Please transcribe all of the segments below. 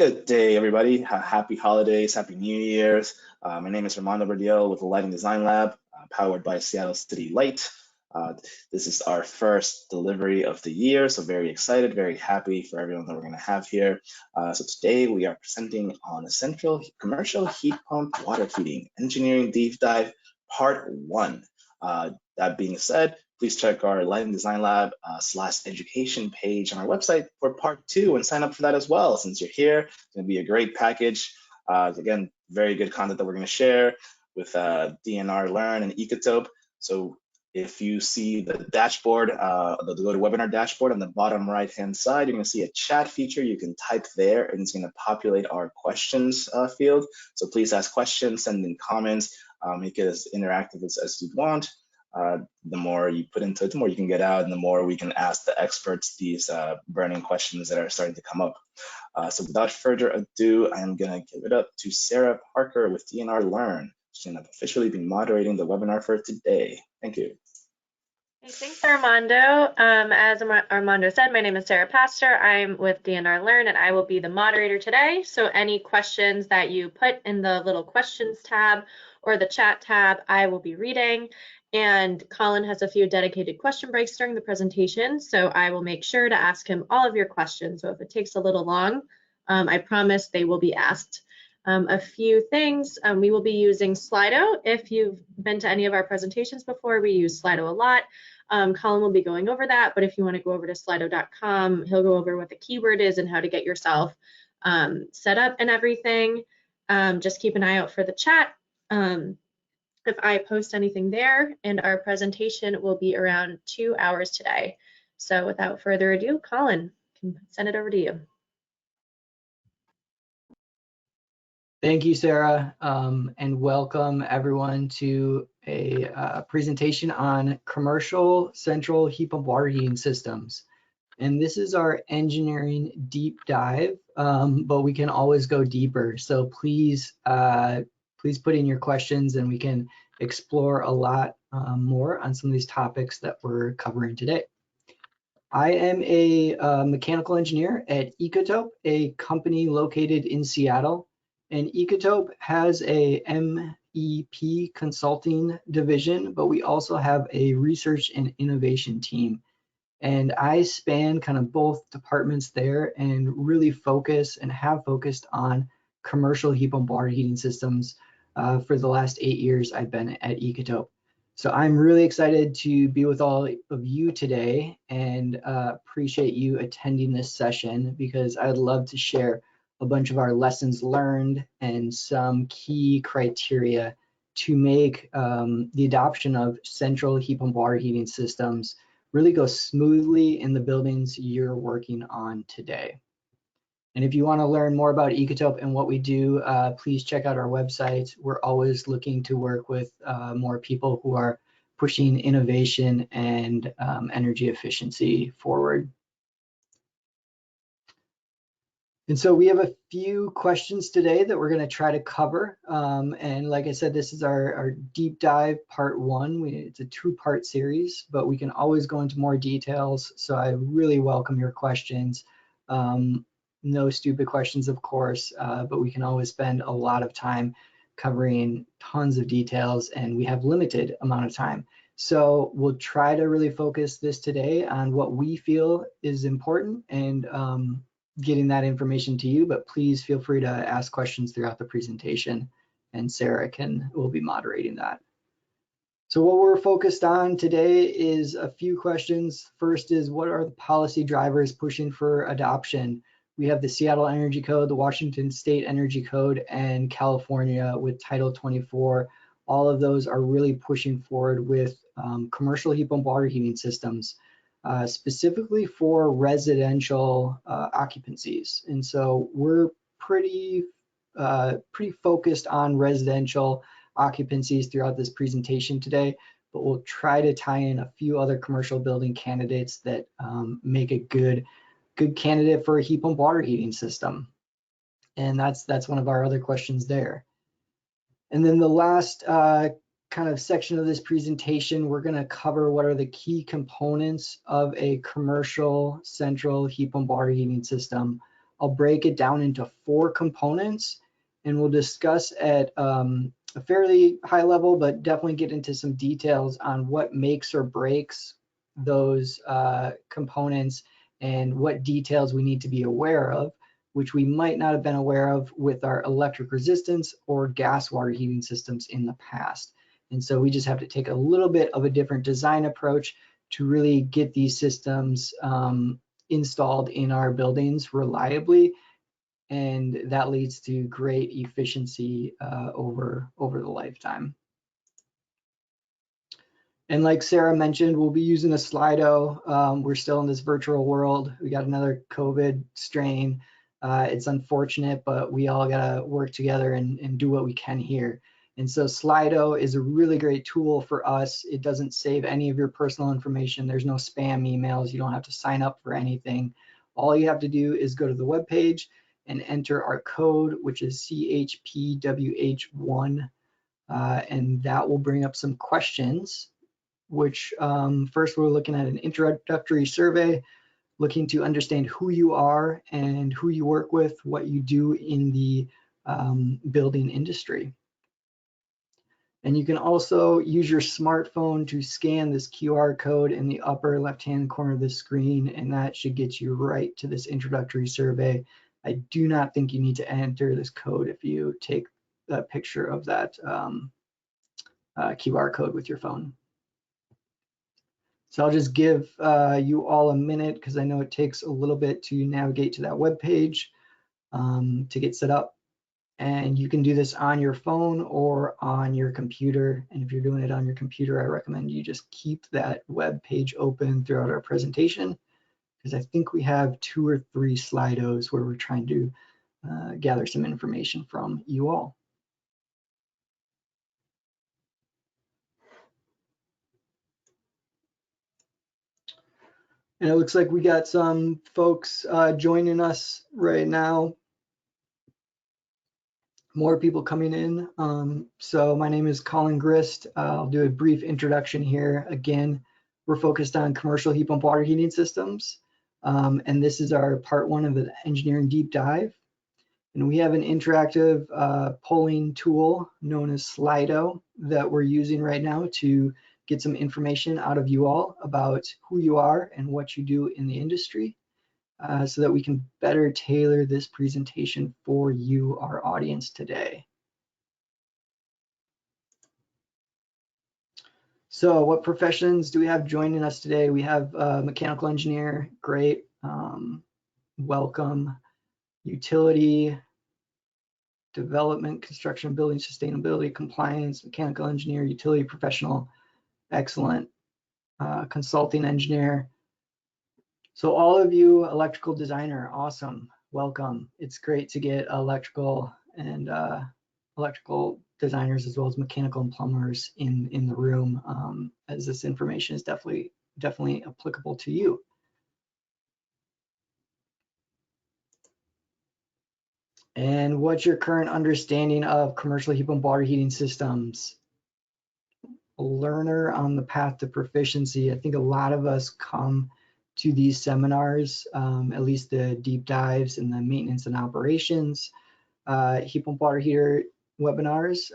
Good day, everybody. Happy holidays, happy New Year's. My name is Armando Verdiel with the Lighting Design Lab, powered by Seattle City Light. This is our first delivery of the year, so very excited, very happy for everyone that we're going to have here. So today we are presenting on Essential Commercial Heat Pump Water Heating Engineering Deep Dive Part 1. That being said, please check our Lighting Design Lab /education page on our website for part 2 and sign up for that as well. Since you're here, it's going to be a great package. Again, very good content that we're going to share with DNR Learn and Ecotope. So if you see the dashboard, the GoToWebinar dashboard on the bottom right-hand side, you're going to see a chat feature. You can type there and it's going to populate our questions field. So please ask questions, send in comments, make it as interactive as you want. The more you put into it, the more you can get out, and the more we can ask the experts these burning questions that are starting to come up. So without further ado, I'm going to give it up to Sarah Parker with DNR Learn. She's going to officially be moderating the webinar for today. Thank you. Hey, thanks, Armando. As Armando said, my name is Sarah Pastor. I'm with DNR Learn, and I will be the moderator today. So any questions that you put in the little questions tab or the chat tab, I will be reading. And Colin has a few dedicated question breaks during the presentation, so I will make sure to ask him all of your questions. So if it takes a little long, I promise they will be asked. A few things, we will be using Slido. If you've been to any of our presentations before, we use Slido a lot. Colin will be going over that, but if you want to go over to slido.com, he'll go over what the keyword is and how to get yourself set up and everything. Just keep an eye out for the chat. If I post anything there, and our presentation will be around 2 hours today. So without further ado, Colin, I can send it over to you. Thank you, Sarah, and welcome everyone to a presentation on commercial central heat pump water heating systems. And this is our engineering deep dive, but we can always go deeper. So please put in your questions and we can explore a lot more on some of these topics that we're covering today. I am a mechanical engineer at Ecotope, a company located in Seattle. And Ecotope has a MEP consulting division, but we also have a research and innovation team. And I span kind of both departments there and really focus and have focused on commercial heat pump water heating systems for the last 8 years I've been at Ecotope. So I'm really excited to be with all of you today and appreciate you attending this session because I'd love to share a bunch of our lessons learned and some key criteria to make the adoption of central heat pump water heating systems really go smoothly in the buildings you're working on today. And if you want to learn more about Ecotope and what we do, please check out our website. We're always looking to work with more people who are pushing innovation and energy efficiency forward. And so we have a few questions today that we're going to try to cover. And like I said, this is our deep dive part 1. It's a 2-part series, but we can always go into more details. So I really welcome your questions. No stupid questions, of course, but we can always spend a lot of time covering tons of details, and we have limited amount of time. So we'll try to really focus this today on what we feel is important and getting that information to you, but please feel free to ask questions throughout the presentation, and Sarah will be moderating that. So what we're focused on today is a few questions. First is, what are the policy drivers pushing for adoption? We have the Seattle Energy Code, the Washington State Energy Code, and California with Title 24. All of those are really pushing forward with commercial heat pump water heating systems, specifically for residential occupancies. And so we're pretty focused on residential occupancies throughout this presentation today, but we'll try to tie in a few other commercial building candidates that make a good candidate for a heat pump water heating system. And that's one of our other questions there. And then the last kind of section of this presentation, we're going to cover what are the key components of a commercial central heat pump water heating system. I'll break it down into 4 components, and we'll discuss at a fairly high level, but definitely get into some details on what makes or breaks those components and what details we need to be aware of, which we might not have been aware of with our electric resistance or gas water heating systems in the past. And so we just have to take a little bit of a different design approach to really get these systems installed in our buildings reliably, and that leads to great efficiency over the lifetime. And like Sarah mentioned, we'll be using a Slido. We're still in this virtual world. We got another COVID strain. It's unfortunate, but we all gotta work together and do what we can here. And so Slido is a really great tool for us. It doesn't save any of your personal information. There's no spam emails. You don't have to sign up for anything. All you have to do is go to the web page and enter our code, which is HPWH1, and that will bring up some questions, which first we're looking at an introductory survey, looking to understand who you are and who you work with, what you do in the building industry. And you can also use your smartphone to scan this QR code in the upper left-hand corner of the screen, and that should get you right to this introductory survey. I do not think you need to enter this code if you take a picture of that QR code with your phone. So I'll just give you all a minute because I know it takes a little bit to navigate to that web page to get set up. And you can do this on your phone or on your computer. And if you're doing it on your computer, I recommend you just keep that web page open throughout our presentation, because I think we have 2 or 3 Slidos where we're trying to gather some information from you all. And it looks like we got some folks joining us right now. More people coming in. So my name is Colin Grist. I'll do a brief introduction here. Again, we're focused on commercial heat pump water heating systems. And this is our part 1 of the engineering deep dive. And we have an interactive polling tool known as Slido that we're using right now to get some information out of you all about who you are and what you do in the industry, so that we can better tailor this presentation for you, our audience today. So what professions do we have joining us today? We have a mechanical engineer, great, welcome. Utility, development, construction, building, sustainability, compliance, mechanical engineer, utility professional, excellent. Consulting engineer. So all of you, electrical designer, awesome, welcome. It's great to get electrical and electrical designers as well as mechanical and plumbers in the room, as this information is definitely applicable to you. And what's your current understanding of commercial heat pump water heating systems? A learner on the path to proficiency. I think a lot of us come to these seminars, at least the deep dives and the maintenance and operations, heat pump water heater webinars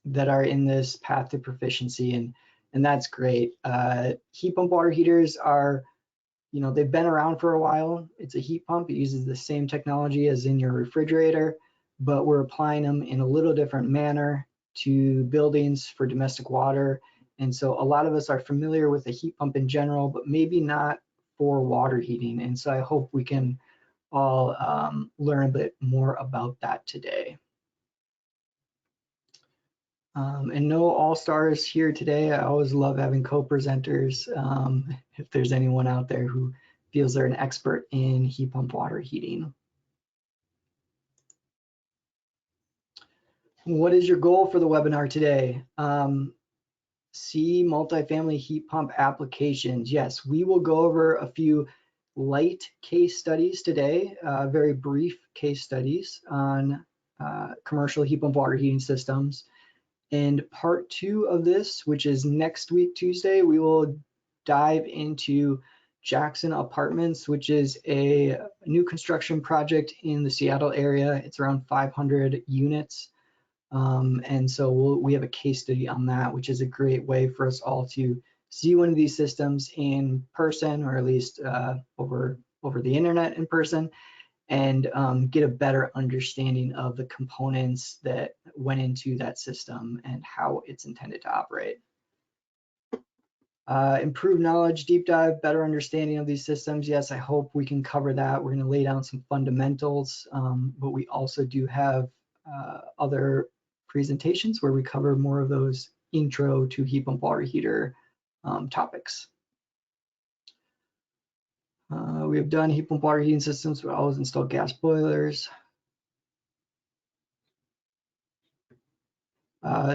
that are in this path to proficiency, and that's great. Heat pump water heaters are, you know, they've been around for a while. It's a heat pump. It uses the same technology as in your refrigerator, but we're applying them in a little different manner to buildings for domestic water. And so a lot of us are familiar with the heat pump in general, but maybe not for water heating. And so I hope we can all learn a bit more about that today. And no all-stars here today. I always love having co-presenters. If there's anyone out there who feels they're an expert in heat pump water heating. What is your goal for the webinar today? See multifamily heat pump applications. Yes, we will go over a few light case studies today, very brief case studies on commercial heat pump water heating systems. And part 2 of this, which is next week, Tuesday, we will dive into Jackson Apartments, which is a new construction project in the Seattle area. It's around 500 units. And so we have a case study on that, which is a great way for us all to see one of these systems in person, or at least over the internet in person, and get a better understanding of the components that went into that system and how it's intended to operate. Improved knowledge, deep dive, better understanding of these systems. Yes, I hope we can cover that. We're going to lay down some fundamentals, but we also do have other presentations where we cover more of those intro to heat pump water heater topics. We have done heat pump water heating systems. We always install gas boilers.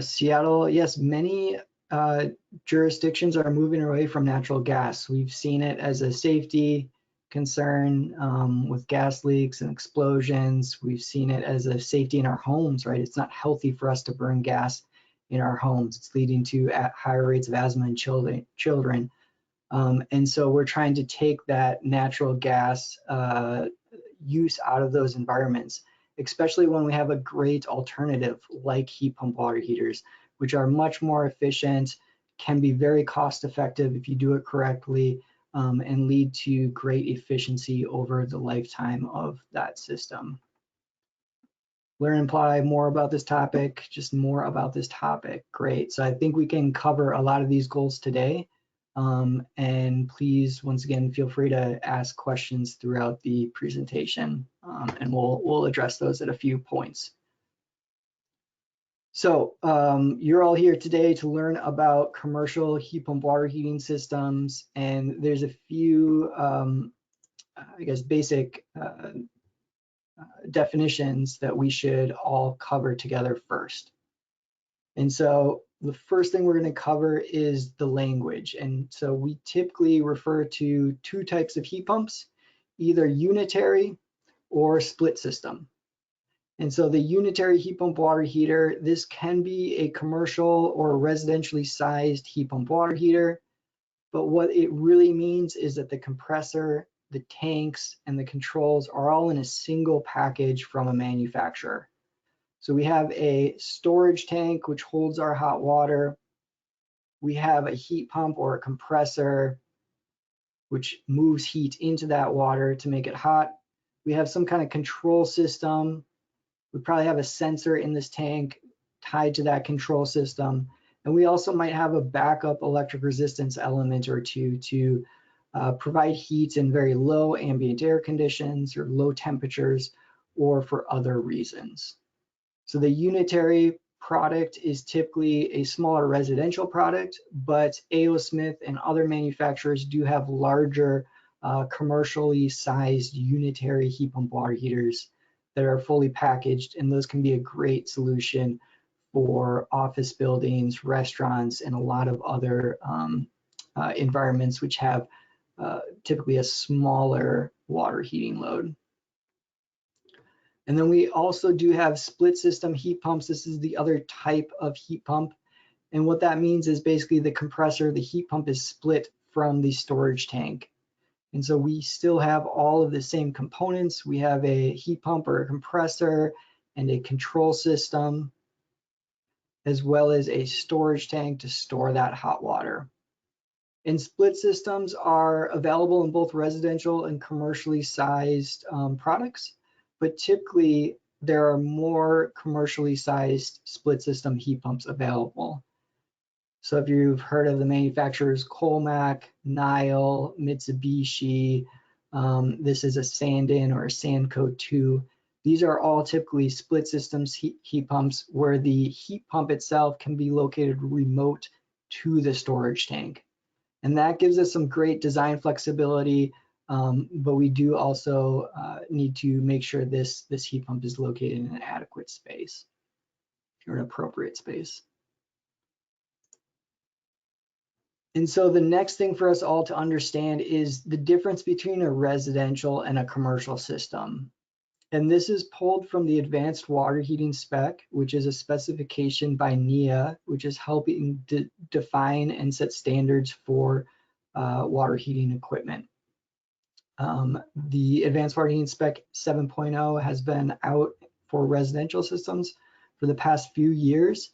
Seattle, yes, many jurisdictions are moving away from natural gas. We've seen it as a safety concern with gas leaks and explosions. We've seen it as a safety in our homes, right? It's not healthy for us to burn gas in our homes. It's leading to higher rates of asthma in children. And so we're trying to take that natural gas use out of those environments, especially when we have a great alternative like heat pump water heaters, which are much more efficient, can be very cost effective if you do it correctly, and lead to great efficiency over the lifetime of that system. Learn and apply more about this topic, just more about this topic. Great. So I think we can cover a lot of these goals today. And please, once again, feel free to ask questions throughout the presentation, and we'll address those at a few points. So you're all here today to learn about commercial heat pump water heating systems, and there's a few, I guess, basic definitions that we should all cover together first. And so the first thing we're going to cover is the language. And so we typically refer to two types of heat pumps, either unitary or split system. And so the unitary heat pump water heater, this can be a commercial or residentially sized heat pump water heater. But what it really means is that the compressor, the tanks, and the controls are all in a single package from a manufacturer. So we have a storage tank, which holds our hot water. We have a heat pump or a compressor, which moves heat into that water to make it hot. We have some kind of control system. We probably have a sensor in this tank tied to that control system. And we also might have a backup electric resistance element or two to provide heat in very low ambient air conditions or low temperatures, or for other reasons. So the unitary product is typically a smaller residential product, but A.O. Smith and other manufacturers do have larger commercially sized unitary heat pump water heaters that are fully packaged, and those can be a great solution for office buildings, restaurants, and a lot of other environments which have typically a smaller water heating load. And then we also do have split system heat pumps. This is the other type of heat pump. And what that means is basically the compressor, the heat pump is split from the storage tank. And so we still have all of the same components. We have a heat pump or a compressor and a control system, as well as a storage tank to store that hot water. And split systems are available in both residential and commercially sized products. But typically there are more commercially sized split system heat pumps available. So if you've heard of the manufacturers Colmac, Nile, Mitsubishi, this is a Sandin or a Sandco 2. These are all typically split systems heat pumps where the heat pump itself can be located remote to the storage tank. And that gives us some great design flexibility. But we do also need to make sure this heat pump is located in an adequate space or an appropriate space. And so the next thing for us all to understand is the difference between a residential and a commercial system. And this is pulled from the Advanced Water Heating Spec, which is a specification by NEA, which is helping define and set standards for water heating equipment. The Advanced Water Heating Spec 7.0 has been out for residential systems for the past few years,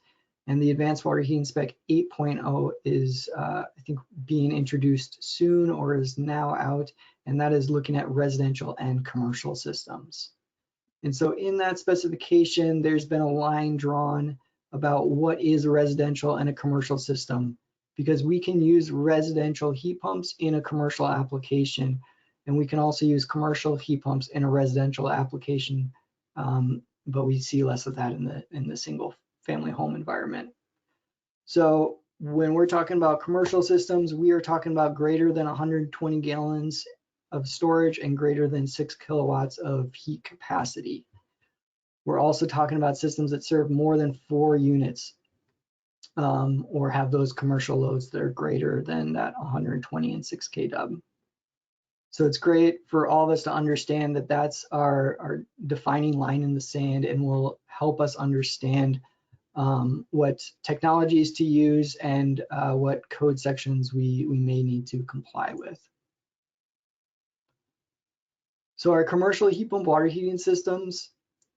and the Advanced Water Heating Spec 8.0 is, I think, being introduced soon or is now out, and that is looking at residential and commercial systems. And so in that specification, there's been a line drawn about what is a residential and a commercial system, because we can use residential heat pumps in a commercial application, and we can also use commercial heat pumps in a residential application, but we see less of that in the single family home environment. So when we're talking about commercial systems, we are talking about greater than 120 gallons of storage and greater than 6 kilowatts of heat capacity. We're also talking about systems that serve more than 4 units or have those commercial loads that are greater than that 120 and 6 kW. So it's great for all of us to understand that that's our defining line in the sand, and will help us understand what technologies to use and what code sections we may need to comply with. So our commercial heat pump water heating systems,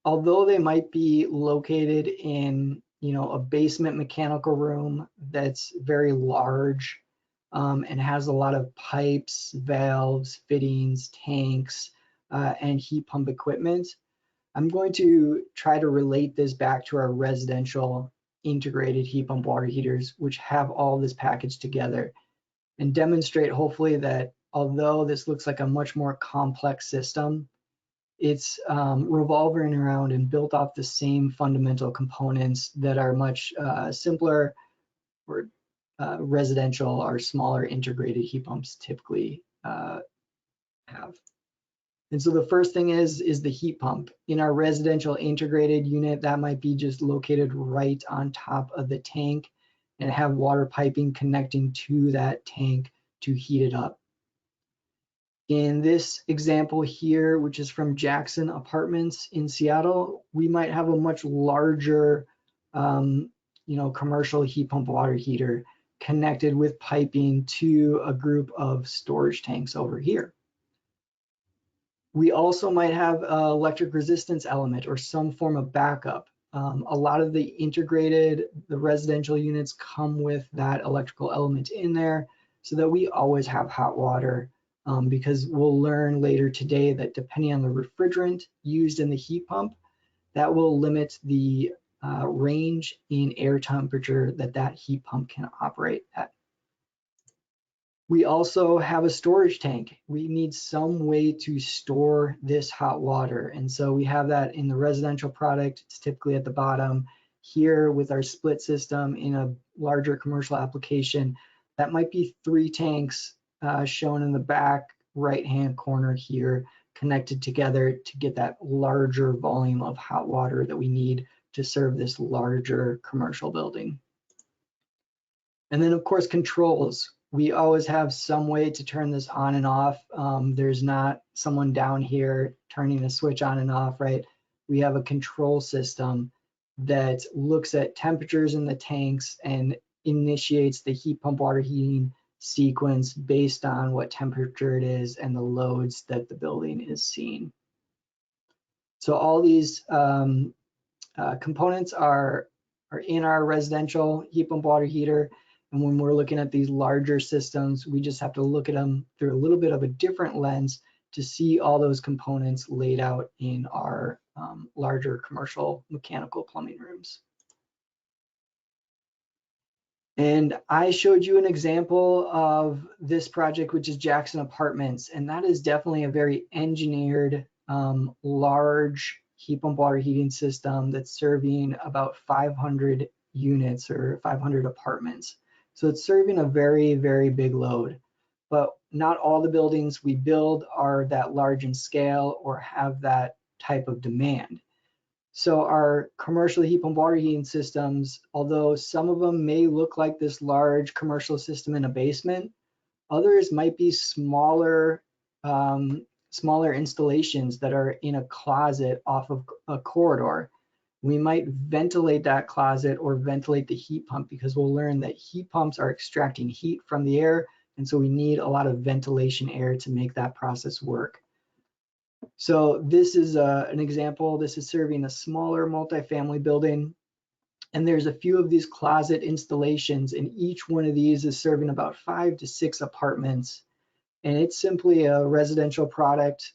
although they might be located in, a basement mechanical room that's very large and has a lot of pipes, valves, fittings, tanks, and heat pump equipment, I'm going to try to relate this back to our residential integrated heat pump water heaters, which have all this packaged together, and demonstrate hopefully that although this looks like a much more complex system, it's revolving around and built off the same fundamental components that are much simpler or residential or smaller integrated heat pumps typically have. And so the first thing is the heat pump. In our residential integrated unit, that might be just located right on top of the tank and have water piping connecting to that tank to heat it up. In this example here, which is from Jackson Apartments in Seattle, we might have a much larger, commercial heat pump water heater connected with piping to a group of storage tanks over here. We also might have an electric resistance element or some form of backup. A lot of the residential units come with that electrical element in there so that we always have hot water, because we'll learn later today that depending on the refrigerant used in the heat pump, that will limit the range in air temperature that heat pump can operate at. We also have a storage tank. We need some way to store this hot water. And so we have that in the residential product. It's typically at the bottom. Here with our split system in a larger commercial application, that might be 3 tanks shown in the back right-hand corner here, connected together to get that larger volume of hot water that we need to serve this larger commercial building. And then of course, controls. We always have some way to turn this on and off. There's not someone down here turning a switch on and off, right? We have a control system that looks at temperatures in the tanks and initiates the heat pump water heating sequence based on what temperature it is and the loads that the building is seeing. So all these components are in our residential heat pump water heater. And when we're looking at these larger systems, we just have to look at them through a little bit of a different lens to see all those components laid out in our larger commercial mechanical plumbing rooms. And I showed you an example of this project, which is Jackson Apartments. And that is definitely a very engineered, large heat pump water heating system that's serving about 500 units or 500 apartments. So it's serving a very, very big load, but not all the buildings we build are that large in scale or have that type of demand. So our commercial heat pump water heating systems, although some of them may look like this large commercial system in a basement, others might be smaller, smaller installations that are in a closet off of a corridor. We might ventilate that closet or ventilate the heat pump, because we'll learn that heat pumps are extracting heat from the air And so we need a lot of ventilation air to make that process work. So this is an example. This is serving a smaller multifamily building. And there's a few of these closet installations, and each one of these is serving about 5 to 6 apartments. And it's simply a residential product,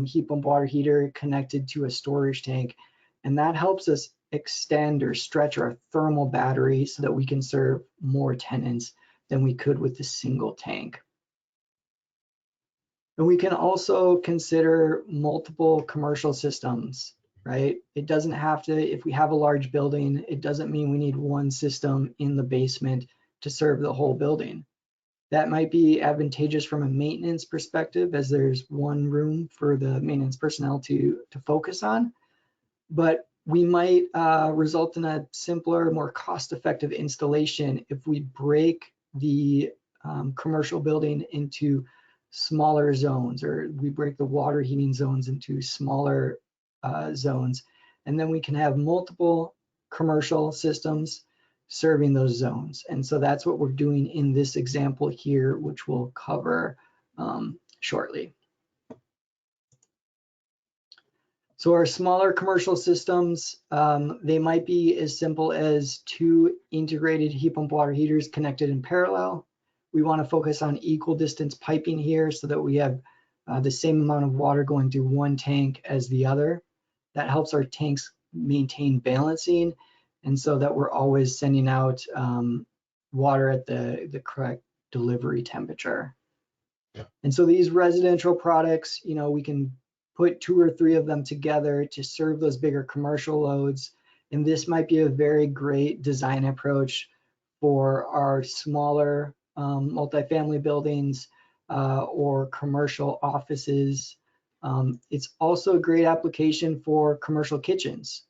heat pump water heater connected to a storage tank. And that helps us extend or stretch our thermal battery so that we can serve more tenants than we could with a single tank. And we can also consider multiple commercial systems, right? It doesn't have to, if we have a large building, it doesn't mean we need one system in the basement to serve the whole building. That might be advantageous from a maintenance perspective, as there's one room for the maintenance personnel to focus on, but we might result in a simpler, more cost-effective installation if we break the commercial building into smaller zones, or we break the water heating zones into smaller zones, and then we can have multiple commercial systems serving those zones. And so that's what we're doing in this example here, which we'll cover shortly. So our smaller commercial systems, they might be as simple as 2 integrated heat pump water heaters connected in parallel. We want to focus on equal distance piping here so that we have the same amount of water going through one tank as the other. That helps our tanks maintain balancing, and so that we're always sending out water at the correct delivery temperature. And so these residential products, you know, we can put 2 or 3 of them together to serve those bigger commercial loads. And this might be a very great design approach for our smaller multifamily buildings or commercial offices. It's also a great application for commercial kitchens,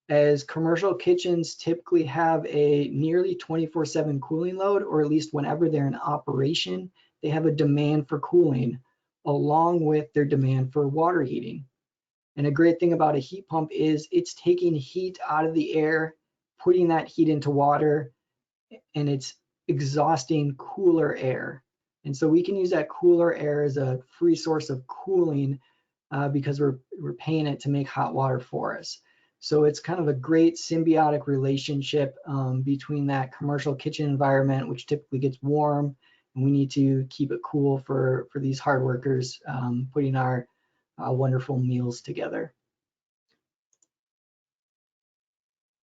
as commercial kitchens typically have a nearly 24/7 cooling load, or at least whenever they're in operation, they have a demand for cooling along with their demand for water heating. And a great thing about a heat pump is it's taking heat out of the air, putting that heat into water, and it's exhausting cooler air. And so we can use that cooler air as a free source of cooling because we're paying it to make hot water for us. So it's kind of a great symbiotic relationship between that commercial kitchen environment, which typically gets warm, and we need to keep it cool for these hard workers putting our wonderful meals together.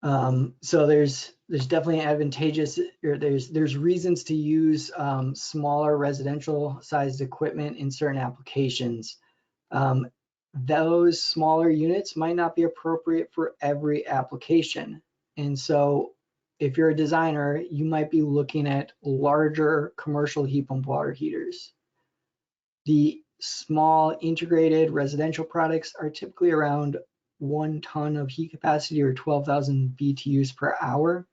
So there's definitely advantageous, or there's reasons to use smaller residential sized equipment in certain applications. Those smaller units might not be appropriate for every application. And so if you're a designer, you might be looking at larger commercial heat pump water heaters. The small integrated residential products are typically around 1 ton of heat capacity, or 12,000 BTUs per hour,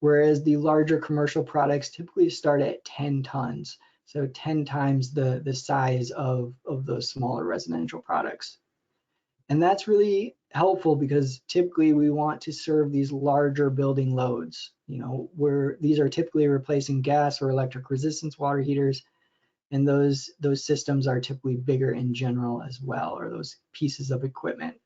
whereas the larger commercial products typically start at 10 tons. So 10 times the size of those smaller residential products. And that's really helpful because typically we want to serve these larger building loads, you know, where these are typically replacing gas or electric resistance water heaters. And those systems are typically bigger in general as well, or those pieces of equipment.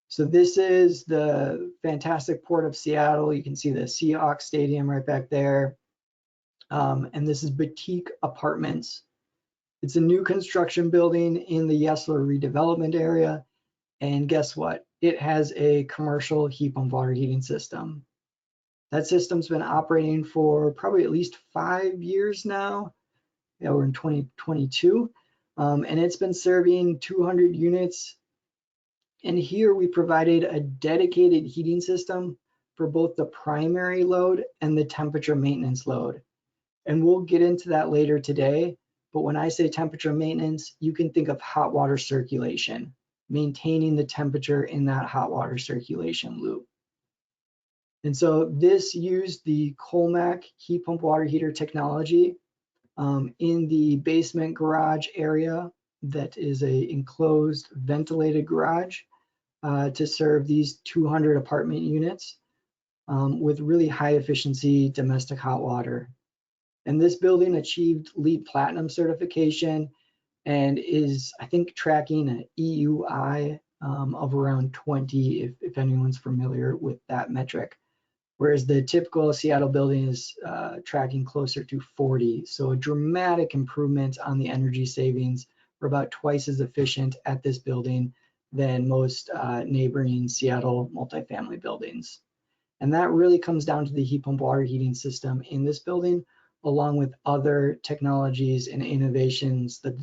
So this is the fantastic Port of Seattle. You can see the Seahawks Stadium right back there. And this is Boutique Apartments. It's a new construction building in the Yesler redevelopment area. And guess what? It has a commercial heat pump water heating system. That system's been operating for probably at least 5 years now. Yeah, we're in 2022. And it's been serving 200 units. And here we provided a dedicated heating system for both the primary load and the temperature maintenance load. And we'll get into that later today. But when I say temperature maintenance, you can think of hot water circulation, maintaining the temperature in that hot water circulation loop. And so this used the Colmac heat pump water heater technology in the basement garage area that is a enclosed ventilated garage to serve these 200 apartment units with really high efficiency domestic hot water. And this building achieved LEED Platinum certification and is, I think, tracking an EUI of around 20, if anyone's familiar with that metric. Whereas the typical Seattle building is tracking closer to 40. So a dramatic improvement on the energy savings. We're about twice as efficient at this building than most neighboring Seattle multifamily buildings. And that really comes down to the heat pump water heating system in this building, along with other technologies and innovations that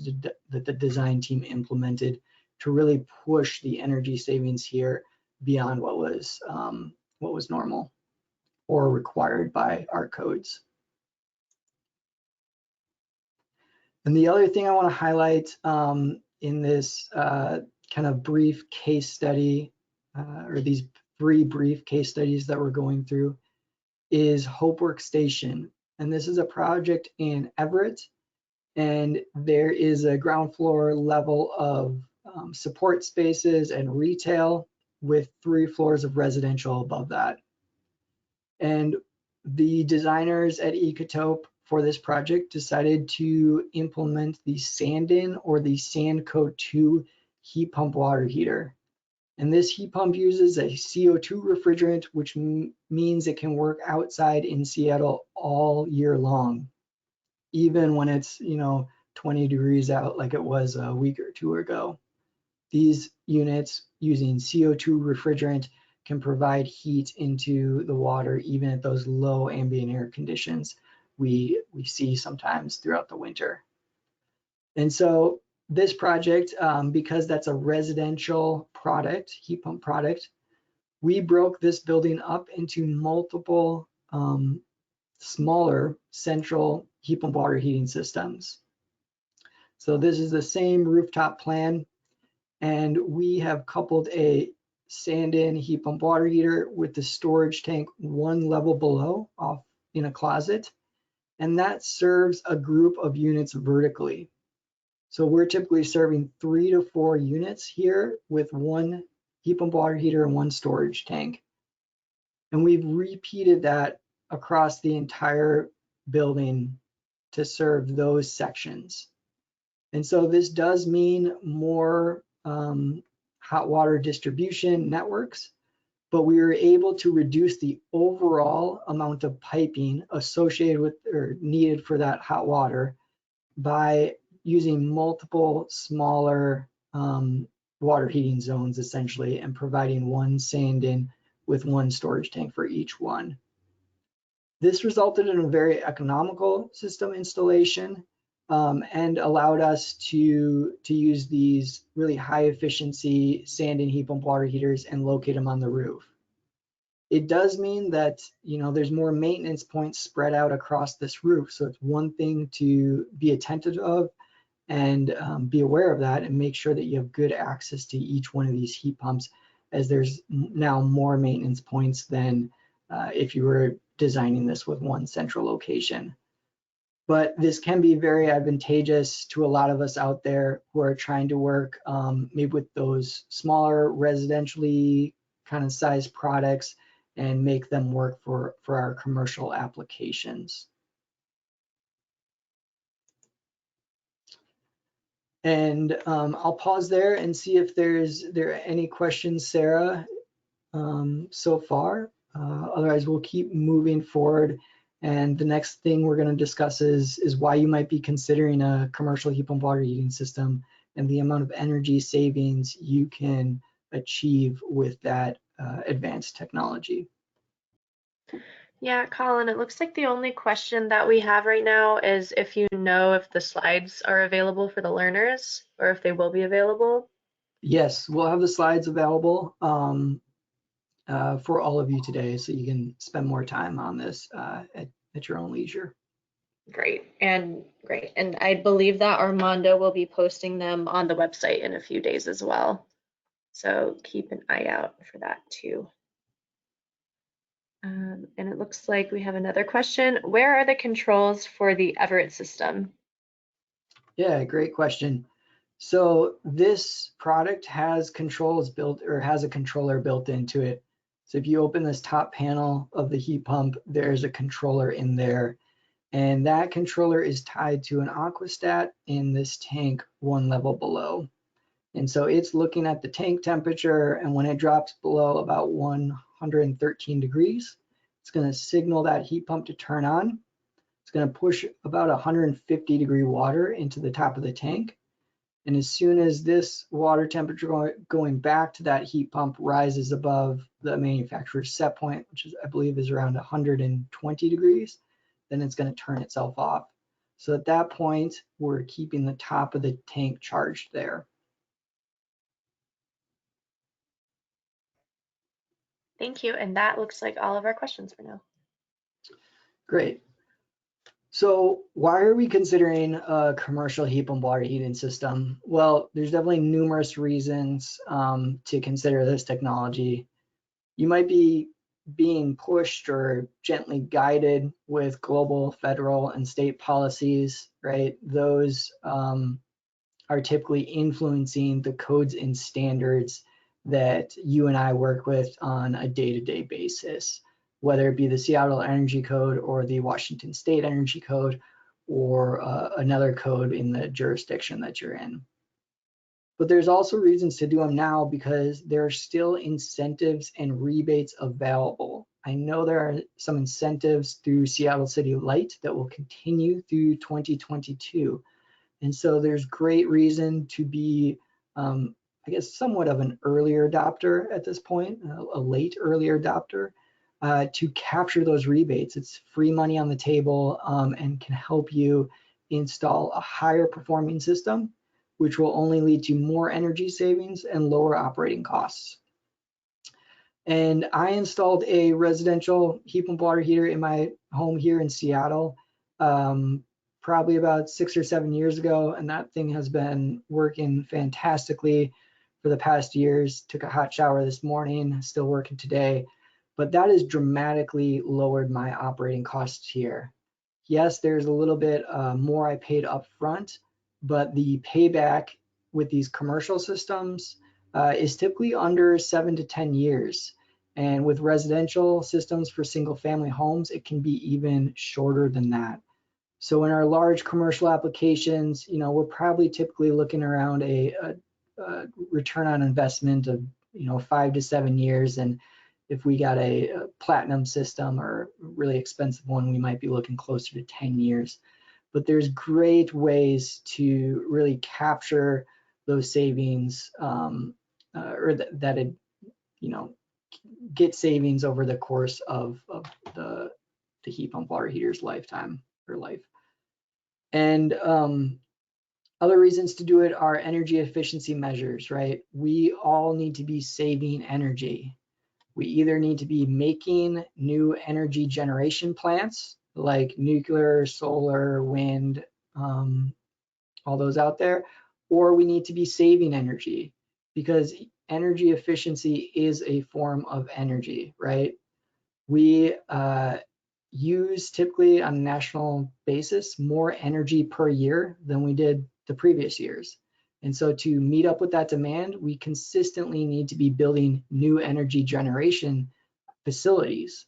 the design team implemented to really push the energy savings here beyond what was normal or required by our codes. And the other thing I want to highlight in this kind of brief case study, or these 3 brief case studies that we're going through, is Hope Workstation. And this is a project in Everett, and there is a ground floor level of support spaces and retail with 3 floors of residential above that. And the designers at Ecotope for this project decided to implement the Sandin or the Sandco 2 heat pump water heater. And this heat pump uses a CO2 refrigerant, which means it can work outside in Seattle all year long, even when it's 20 degrees out like it was a week or 2 ago. These units using CO2 refrigerant can provide heat into the water even at those low ambient air conditions we see sometimes throughout the winter. And so this project, because that's a residential product, heat pump product, we broke this building up into multiple smaller central heat pump water heating systems. So this is the same rooftop plan, and we have coupled a Sandin heat pump water heater with the storage tank 1 level below off in a closet, and that serves a group of units vertically. So we're typically serving 3 to 4 units here with 1 heat pump water heater and 1 storage tank. And we've repeated that across the entire building to serve those sections. And so this does mean more hot water distribution networks, but we were able to reduce the overall amount of piping associated with or needed for that hot water by using multiple smaller water heating zones essentially, and providing 1 Sandin with 1 storage tank for each one. This resulted in a very economical system installation and allowed us to use these really high efficiency Sandin heat pump water heaters and locate them on the roof. It does mean that there's more maintenance points spread out across this roof. So it's one thing to be attentive of and be aware of that and make sure that you have good access to each one of these heat pumps, as there's now more maintenance points than if you were designing this with 1 central location. But this can be very advantageous to a lot of us out there who are trying to work maybe with those smaller residentially kind of sized products and make them work for our commercial applications. And I'll pause there and see if there are any questions, Sarah, so far. Otherwise, we'll keep moving forward. And the next thing we're going to discuss is why you might be considering a commercial heat pump water heating system and the amount of energy savings you can achieve with that advanced technology. Yeah, Colin, it looks like the only question that we have right now is if you know if the slides are available for the learners or if they will be available. Yes, we'll have the slides available for all of you today, so you can spend more time on this at your own leisure. Great. And I believe that Armando will be posting them on the website in a few days as well. So keep an eye out for that too. And it looks like we have another question. Where are the controls for the Everett system? Yeah, great question. So this product has controls built, or has a controller built into it. So if you open this top panel of the heat pump, there's a controller in there. And that controller is tied to an aquastat in this tank one level below. And so it's looking at the tank temperature, and when it drops below about 113 degrees, it's going to signal that heat pump to turn on. It's going to push about 150-degree water into the top of the tank. And as soon as this water temperature going back to that heat pump rises above the manufacturer's set point, which is, I believe, is around 120 degrees, then it's going to turn itself off. So at that point, we're keeping the top of the tank charged there. Thank you. And that looks like all of our questions for now. Great. So why are we considering a commercial heat pump water heating system? Well, there's definitely numerous reasons to consider this technology. You might be being pushed or gently guided with global, federal, and state policies, right? Those are typically influencing the codes and standards that you and I work with on a day-to-day basis, whether it be the Seattle Energy Code or the Washington State Energy Code or another code in the jurisdiction that you're in. But there's also reasons to do them now because there are still incentives and rebates available. I know there are some incentives through Seattle City Light that will continue through 2022. And so there's great reason to be, I guess, somewhat of an earlier adopter at this point, a late earlier adopter, to capture those rebates. It's free money on the table and can help you install a higher performing system, which will only lead to more energy savings and lower operating costs. And I installed a residential heat pump water heater in my home here in Seattle probably about 6 or 7 years ago, and that thing has been working fantastically for the past years. Took a hot shower this morning, still working today, but that has dramatically lowered my operating costs here. Yes, there's a little bit more I paid up front, but the payback with these commercial systems is typically under 7 to 10 years. And with residential systems for single family homes, it can be even shorter than that. So in our large commercial applications, we're probably typically looking around a return on investment of 5 to 7 years. And if we got a platinum system or a really expensive one, we might be looking closer to 10 years. But there's great ways to really capture those savings or that it, get savings over the course of the heat pump water heater's lifetime or life. And other reasons to do it are energy efficiency measures, right? We all need to be saving energy. We either need to be making new energy generation plants like nuclear, solar, wind, all those out there, or we need to be saving energy because energy efficiency is a form of energy, right? We use typically on a national basis more energy per year than we did the previous years. And so to meet up with that demand, we consistently need to be building new energy generation facilities.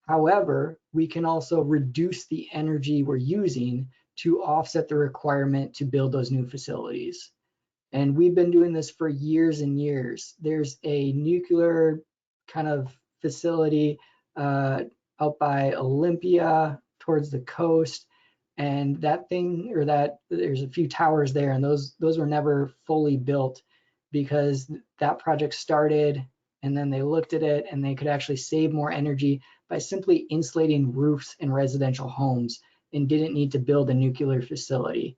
However, we can also reduce the energy we're using to offset the requirement to build those new facilities. And we've been doing this for years and years. There's a nuclear kind of facility out by Olympia towards the coast, and there's a few towers there, and those were never fully built because that project started and then they looked at it and they could actually save more energy by simply insulating roofs in residential homes and didn't need to build a nuclear facility.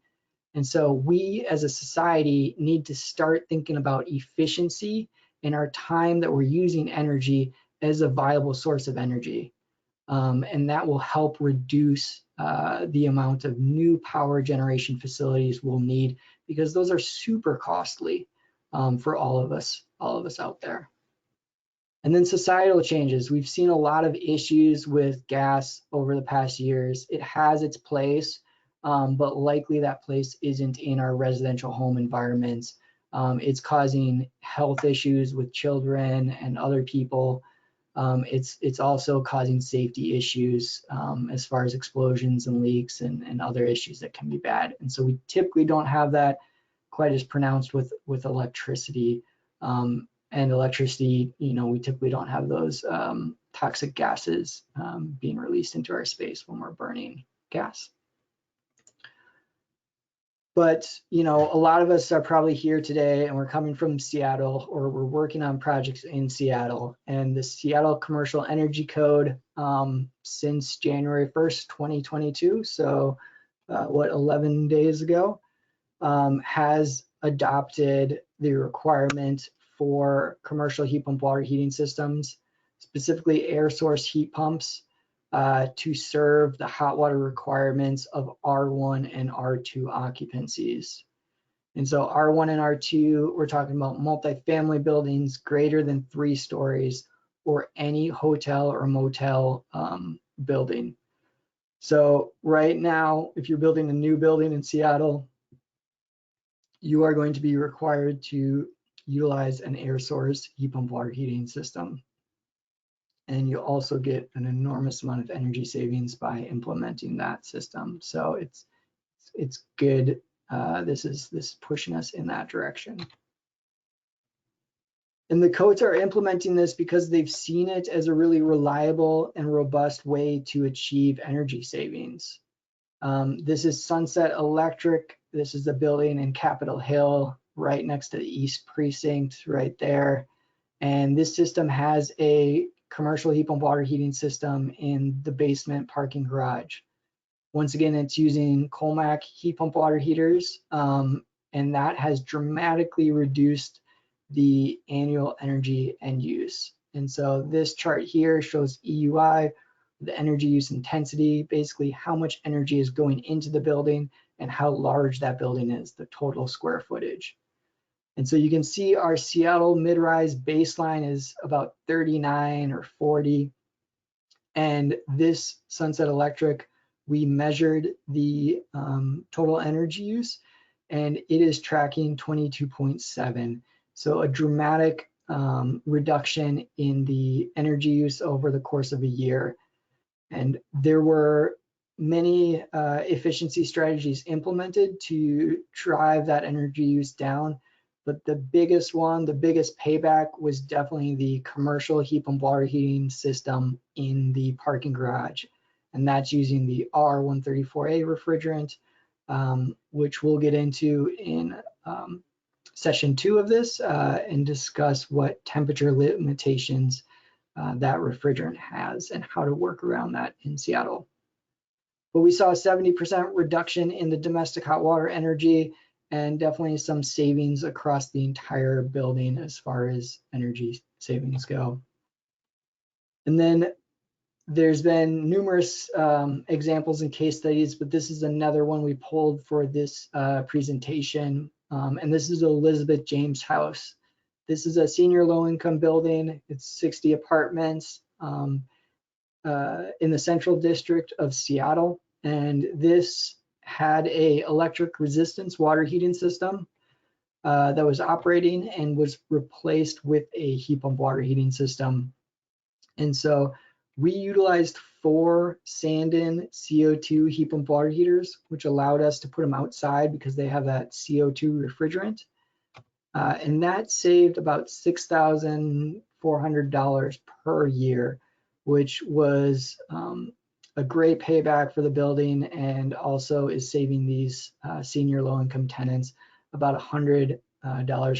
And so we as a society need to start thinking about efficiency in our time that we're using energy as a viable source of energy. And that will help reduce the amount of new power generation facilities we'll need because those are super costly for all of us out there. And then societal changes. We've seen a lot of issues with gas over the past years. It has its place, but likely that place isn't in our residential home environments. It's causing health issues with children and other people. it's also causing safety issues as far as explosions and leaks and other issues that can be bad. And so we typically don't have that quite as pronounced with electricity. And electricity, we typically don't have those toxic gases being released into our space when we're burning gas. But, a lot of us are probably here today and we're coming from Seattle, or we're working on projects in Seattle. And the Seattle Commercial Energy Code, since January 1st, 2022, so 11 days ago, has adopted the requirement for commercial heat pump water heating systems, specifically air source heat pumps, to serve the hot water requirements of R1 and R2 occupancies. And so R1 and R2, we're talking about multifamily buildings greater than 3 stories, or any hotel or motel building. So right now, if you're building a new building in Seattle, you are going to be required to utilize an air source heat pump water heating system. And you also get an enormous amount of energy savings by implementing that system. So it's good. This is pushing us in that direction. And the codes are implementing this because they've seen it as a really reliable and robust way to achieve energy savings. This is Sunset Electric. This is the building in Capitol Hill, right next to the East Precinct, right there. And this system has a commercial heat pump water heating system in the basement parking garage. Once again, it's using Colmac heat pump water heaters, and that has dramatically reduced the annual energy end use. And so this chart here shows EUI, the energy use intensity, basically how much energy is going into the building and how large that building is, the total square footage. And so you can see our Seattle mid-rise baseline is about 39 or 40. And this Sunset Electric, we measured the total energy use, and it is tracking 22.7. So a dramatic reduction in the energy use over the course of a year. And there were many efficiency strategies implemented to drive that energy use down. But the biggest one, the biggest payback, was definitely the commercial heat pump water heating system in the parking garage. And that's using the R134A refrigerant, which we'll get into in session 2 of this and discuss what temperature limitations that refrigerant has and how to work around that in Seattle. But we saw a 70% reduction in the domestic hot water energy, and definitely some savings across the entire building as far as energy savings go. And then there's been numerous examples and case studies, but this is another one we pulled for this presentation. And this is Elizabeth James House. This is a senior low-income building. It's 60 apartments in the central district of Seattle. And this had a electric resistance water heating system that was operating and was replaced with a heat pump water heating system. And so we utilized 4 Sandin CO2 heat pump water heaters, which allowed us to put them outside because they have that CO2 refrigerant. And that saved about $6,400 per year, which was a great payback for the building, and also is saving these senior low-income tenants about $100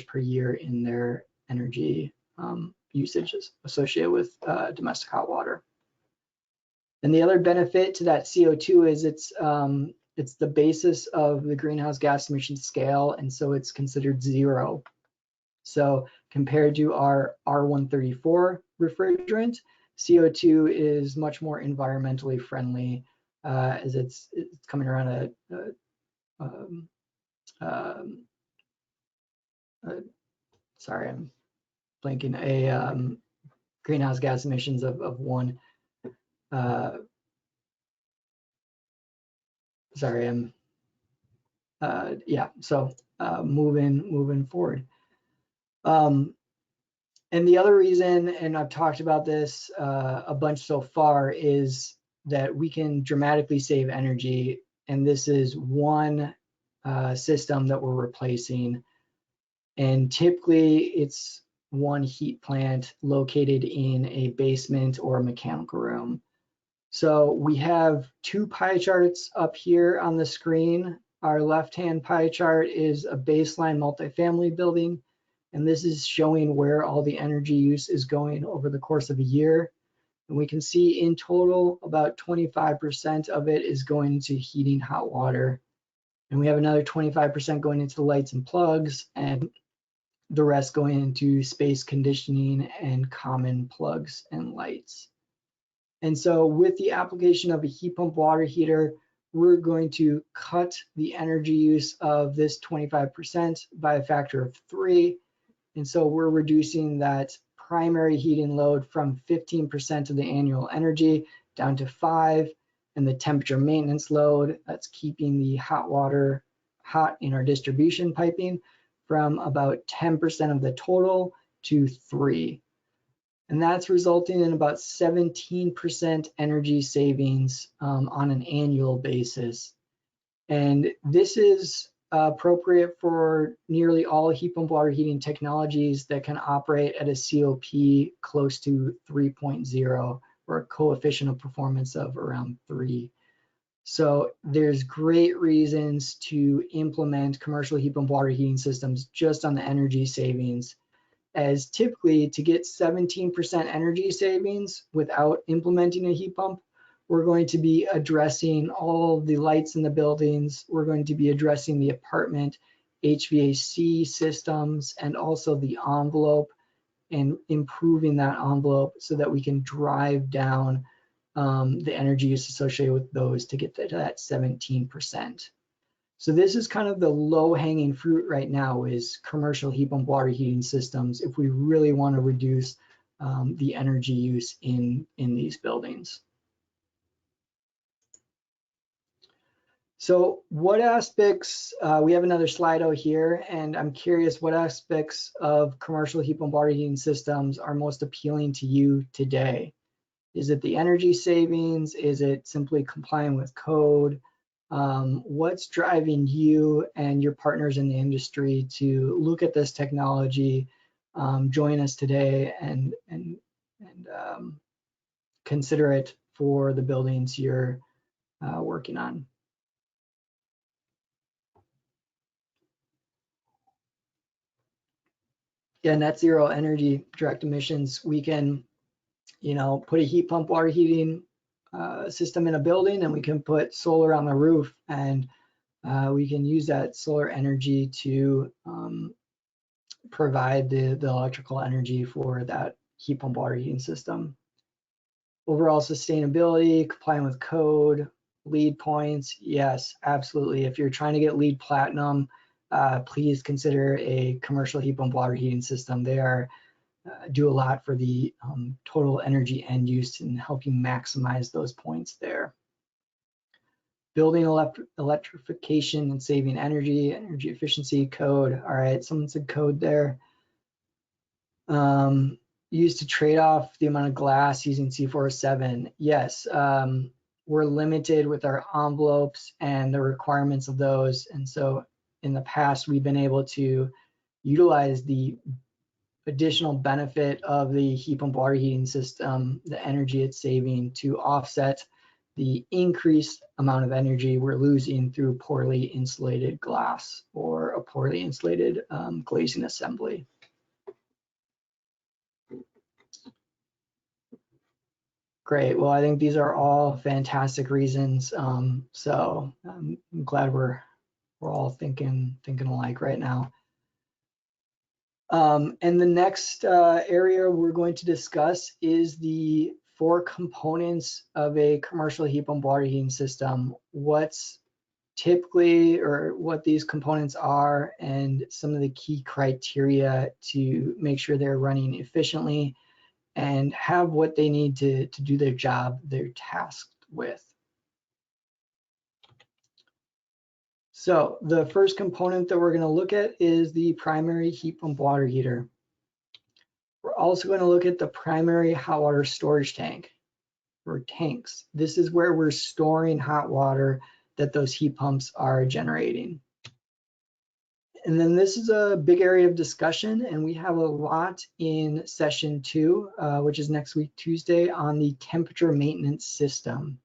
per year in their energy usages associated with domestic hot water. And the other benefit to that CO2 is it's the basis of the greenhouse gas emission scale, and so it's considered 0. So compared to our R134 refrigerant, CO2 is much more environmentally friendly, as it's coming around sorry, I'm blanking, a greenhouse gas emissions of 1. Sorry, I'm yeah. So moving forward. And the other reason, and I've talked about this a bunch so far, is that we can dramatically save energy. And this is one system that we're replacing. And typically it's one heat plant located in a basement or a mechanical room. So we have two pie charts up here on the screen. Our left-hand pie chart is a baseline multifamily building, and this is showing where all the energy use is going over the course of a year. And we can see in total about 25% of it is going into heating hot water. And we have another 25% going into the lights and plugs, and the rest going into space conditioning and common plugs and lights. And so with the application of a heat pump water heater, we're going to cut the energy use of this 25% by a factor of 3. And so we're reducing that primary heating load from 15% of the annual energy down to 5, and the temperature maintenance load, that's keeping the hot water hot in our distribution piping, from about 10% of the total to 3. And that's resulting in about 17% energy savings on an annual basis. And this is appropriate for nearly all heat pump water heating technologies that can operate at a COP close to 3.0, or a coefficient of performance of around 3. So there's great reasons to implement commercial heat pump water heating systems just on the energy savings, as typically to get 17% energy savings without implementing a heat pump, we're going to be addressing all the lights in the buildings. We're going to be addressing the apartment HVAC systems and also the envelope, and improving that envelope so that we can drive down the energy use associated with those to get to that 17%. So this is kind of the low-hanging fruit right now, is commercial heat pump water heating systems, if we really want to reduce the energy use in these buildings. So what aspects, we have another slide out here, and I'm curious what aspects of commercial heat pump water heating systems are most appealing to you today? Is it the energy savings? Is it simply complying with code? What's driving you and your partners in the industry to look at this technology, join us today, and consider it for the buildings you're working on? Yeah, net zero energy direct emissions. We can, put a heat pump water heating system in a building, and we can put solar on the roof, and we can use that solar energy to provide the electrical energy for that heat pump water heating system. Overall sustainability, complying with code, LEED points, yes, absolutely. If you're trying to get LEED Platinum, please consider a commercial heat pump water heating system. They are do a lot for the total energy end use and help you maximize those points there. Building electrification and saving energy efficiency code. All right, someone said code there. Used to trade off the amount of glass using C407. Yes, we're limited with our envelopes and the requirements of those. And so in the past, we've been able to utilize the additional benefit of the heat pump water heating system, the energy it's saving, to offset the increased amount of energy we're losing through poorly insulated glass or a poorly insulated glazing assembly. Great. Well, I think these are all fantastic reasons. So I'm glad we're all thinking alike right now. And the next area we're going to discuss is the 4 components of a commercial heat pump water heating system. What's typically, or what these components are, and some of the key criteria to make sure they're running efficiently and have what they need to do their job they're tasked with. So the first component that we're going to look at is the primary heat pump water heater. We're also going to look at the primary hot water storage tank, or tanks. This is where we're storing hot water that those heat pumps are generating. And then this is a big area of discussion, and we have a lot in session 2, which is next week, Tuesday, on the temperature maintenance system.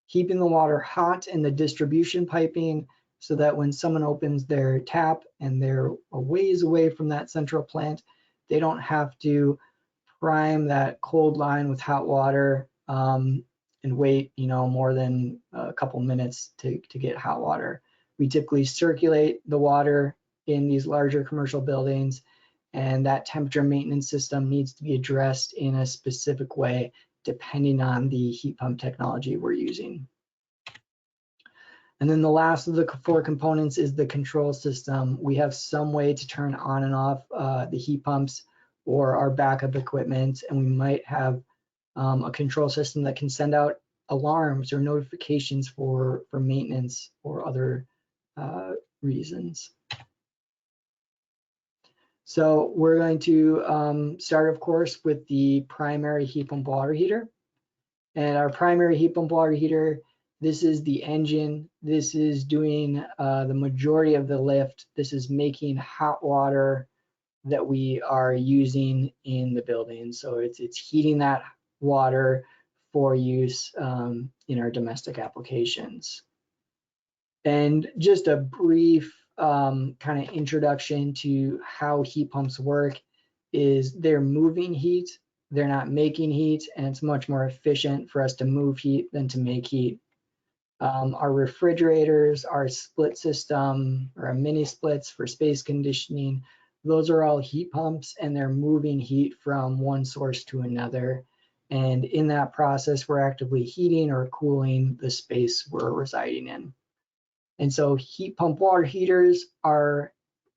Keeping the water hot in the distribution piping so that when someone opens their tap and they're a ways away from that central plant, they don't have to prime that cold line with hot water and wait, more than a couple minutes to get hot water. We typically circulate the water in these larger commercial buildings, and that temperature maintenance system needs to be addressed in a specific way depending on the heat pump technology we're using. And then the last of the 4 components is the control system. We have some way to turn on and off the heat pumps or our backup equipment, and we might have a control system that can send out alarms or notifications for maintenance or other reasons. So we're going to start, of course, with the primary heat pump water heater. And our primary heat pump water heater, this is the engine. This is doing the majority of the lift. This is making hot water that we are using in the building. So it's heating that water for use in our domestic applications. And just a brief kind of introduction to how heat pumps work is they're moving heat, they're not making heat, and it's much more efficient for us to move heat than to make heat. Our refrigerators, our split system, or our mini splits for space conditioning, those are all heat pumps, and they're moving heat from one source to another. And in that process, we're actively heating or cooling the space we're residing in. And so heat pump water heaters are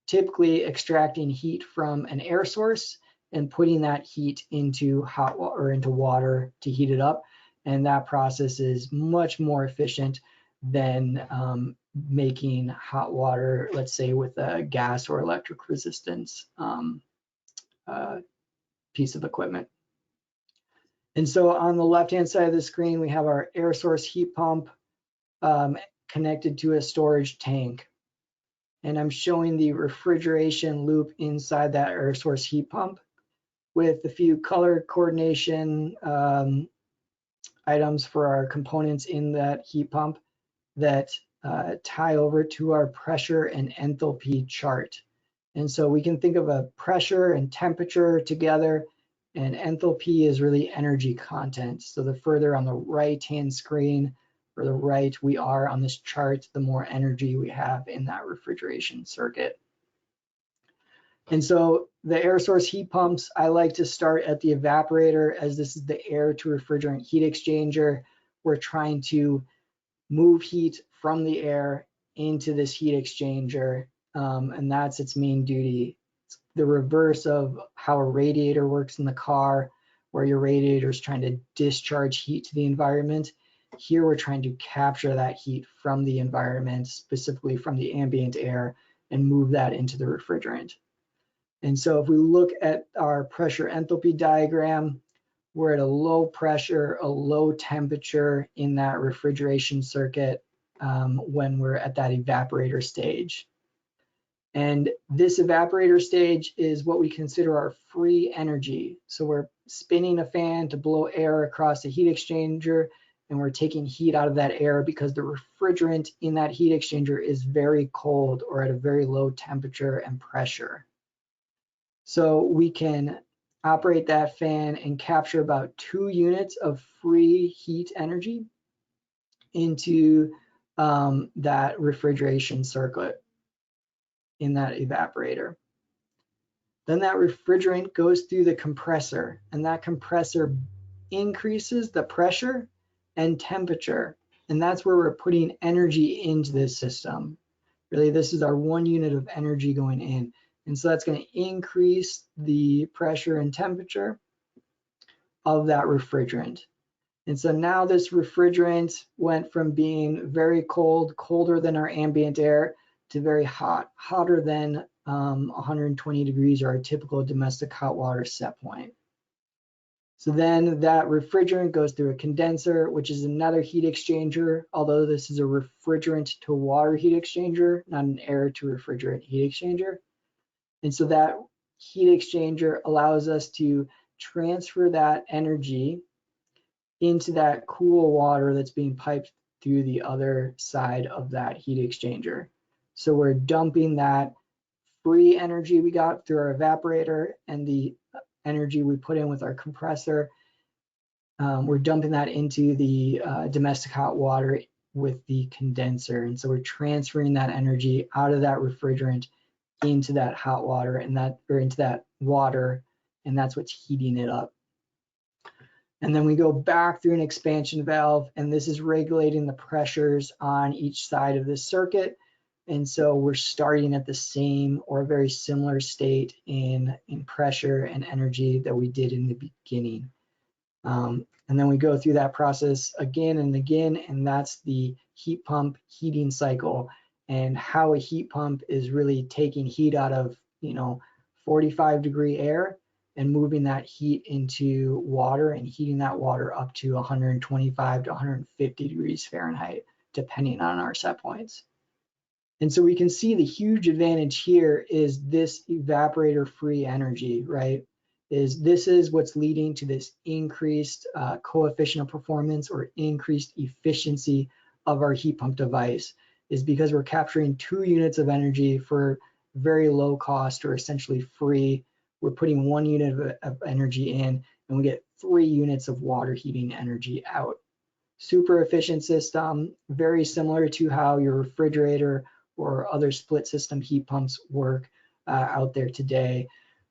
typically extracting heat from an air source and putting that heat into hot water or into water to heat it up. And that process is much more efficient than making hot water, let's say with a gas or electric resistance piece of equipment. And so on the left-hand side of the screen, we have our air source heat pump connected to a storage tank. And I'm showing the refrigeration loop inside that air source heat pump with a few color coordination items for our components in that heat pump that tie over to our pressure and enthalpy chart. And so we can think of a pressure and temperature together, and enthalpy is really energy content. So the further on the right-hand screen or the right we are on this chart, the more energy we have in that refrigeration circuit. And so the air source heat pumps, I like to start at the evaporator, as this is the air to refrigerant heat exchanger. We're trying to move heat from the air into this heat exchanger, and that's its main duty. It's the reverse of how a radiator works in the car, where your radiator is trying to discharge heat to the environment. Here we're trying to capture that heat from the environment, specifically from the ambient air, and move that into the refrigerant. And so if we look at our pressure enthalpy diagram, we're at a low pressure, a low temperature in that refrigeration circuit when we're at that evaporator stage. And this evaporator stage is what we consider our free energy. So we're spinning a fan to blow air across the heat exchanger, and we're taking heat out of that air because the refrigerant in that heat exchanger is very cold or at a very low temperature and pressure. So we can operate that fan and capture about 2 units of free heat energy into that refrigeration circuit in that evaporator. Then that refrigerant goes through the compressor, and that compressor increases the pressure and temperature, and that's where we're putting energy into this system. Really, this is our 1 unit of energy going in. And so that's going to increase the pressure and temperature of that refrigerant. And so now this refrigerant went from being very cold, colder than our ambient air, to very hot, hotter than 120 degrees are our typical domestic hot water set point. So then that refrigerant goes through a condenser, which is another heat exchanger, although this is a refrigerant to water heat exchanger, not an air to refrigerant heat exchanger. And so that heat exchanger allows us to transfer that energy into that cool water that's being piped through the other side of that heat exchanger. So we're dumping that free energy we got through our evaporator and the energy we put in with our compressor. We're dumping that into the domestic hot water with the condenser. And so we're transferring that energy out of that refrigerant into that hot water into that water, and that's what's heating it up. And then we go back through an expansion valve, and this is regulating the pressures on each side of the circuit. And so we're starting at the same or a very similar state in pressure and energy that we did in the beginning. And then we go through that process again and again, and that's the heat pump heating cycle, and how a heat pump is really taking heat out of 45-degree air and moving that heat into water and heating that water up to 125 to 150 degrees Fahrenheit, depending on our set points. And so we can see the huge advantage here is this evaporator free energy, right? This is what's leading to this increased coefficient of performance or increased efficiency of our heat pump device, is because we're capturing 2 units of energy for very low cost or essentially free. We're putting 1 unit of energy in, and we get 3 units of water heating energy out. Super efficient system, very similar to how your refrigerator or other split system heat pumps work out there today.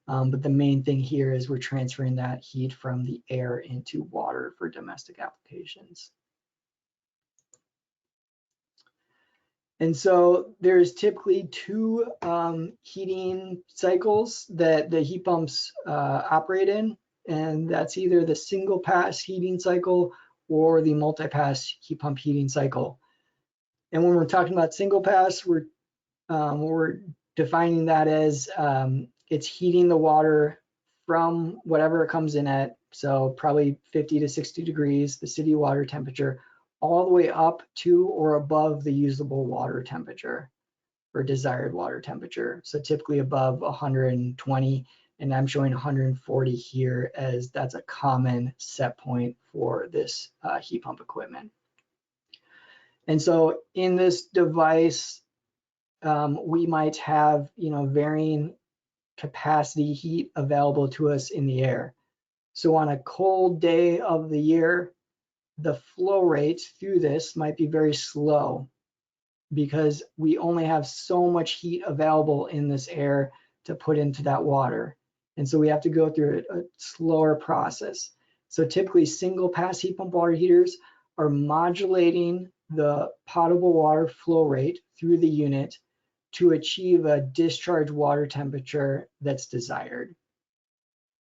But the main thing here is we're transferring that heat from the air into water for domestic applications. And so there's typically 2 heating cycles that the heat pumps operate in, and that's either the single pass heating cycle or the multi-pass heat pump heating cycle. And when we're talking about single pass, we're defining that as it's heating the water from whatever it comes in at, so probably 50 to 60 degrees, the city water temperature, all the way up to or above the usable water temperature or desired water temperature. So typically above 120, and I'm showing 140 here as that's a common set point for this heat pump equipment. And so in this device, we might have varying capacity heat available to us in the air. So on a cold day of the year, the flow rate through this might be very slow because we only have so much heat available in this air to put into that water. And so we have to go through a slower process. So typically single pass heat pump water heaters are modulating the potable water flow rate through the unit to achieve a discharge water temperature that's desired.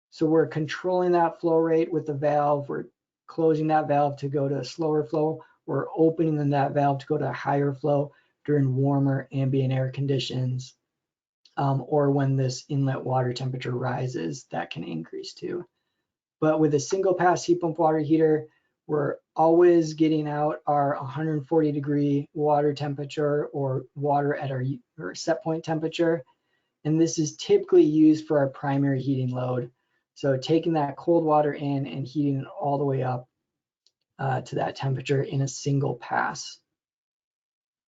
So we're controlling that flow rate with the valve. We're closing that valve to go to a slower flow. We're opening that valve to go to a higher flow during warmer ambient air conditions, or when this inlet water temperature rises, that can increase too. But with a single pass heat pump water heater, we're always getting out our 140 degree water temperature or water at our set point temperature. And this is typically used for our primary heating load. So taking that cold water in and heating it all the way up to that temperature in a single pass.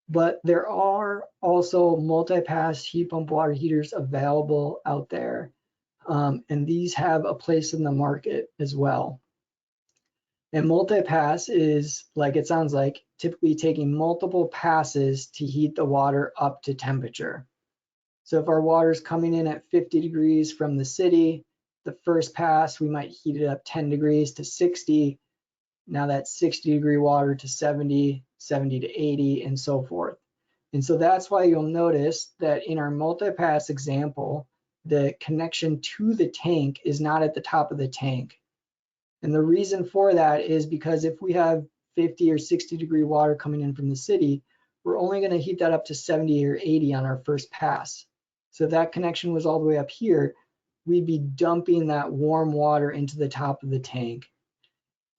But there are also multi-pass heat pump water heaters available out there. And these have a place in the market as well. And multi-pass is, like it sounds like, typically taking multiple passes to heat the water up to temperature. So if our water is coming in at 50 degrees from the city, the first pass, we might heat it up 10 degrees to 60. Now that's 60 degree water to 70, 70 to 80, and so forth. And so that's why you'll notice that in our multi-pass example, the connection to the tank is not at the top of the tank. And the reason for that is because if we have 50 or 60 degree water coming in from the city, we're only going to heat that up to 70 or 80 on our first pass. So if that connection was all the way up here, we'd be dumping that warm water into the top of the tank.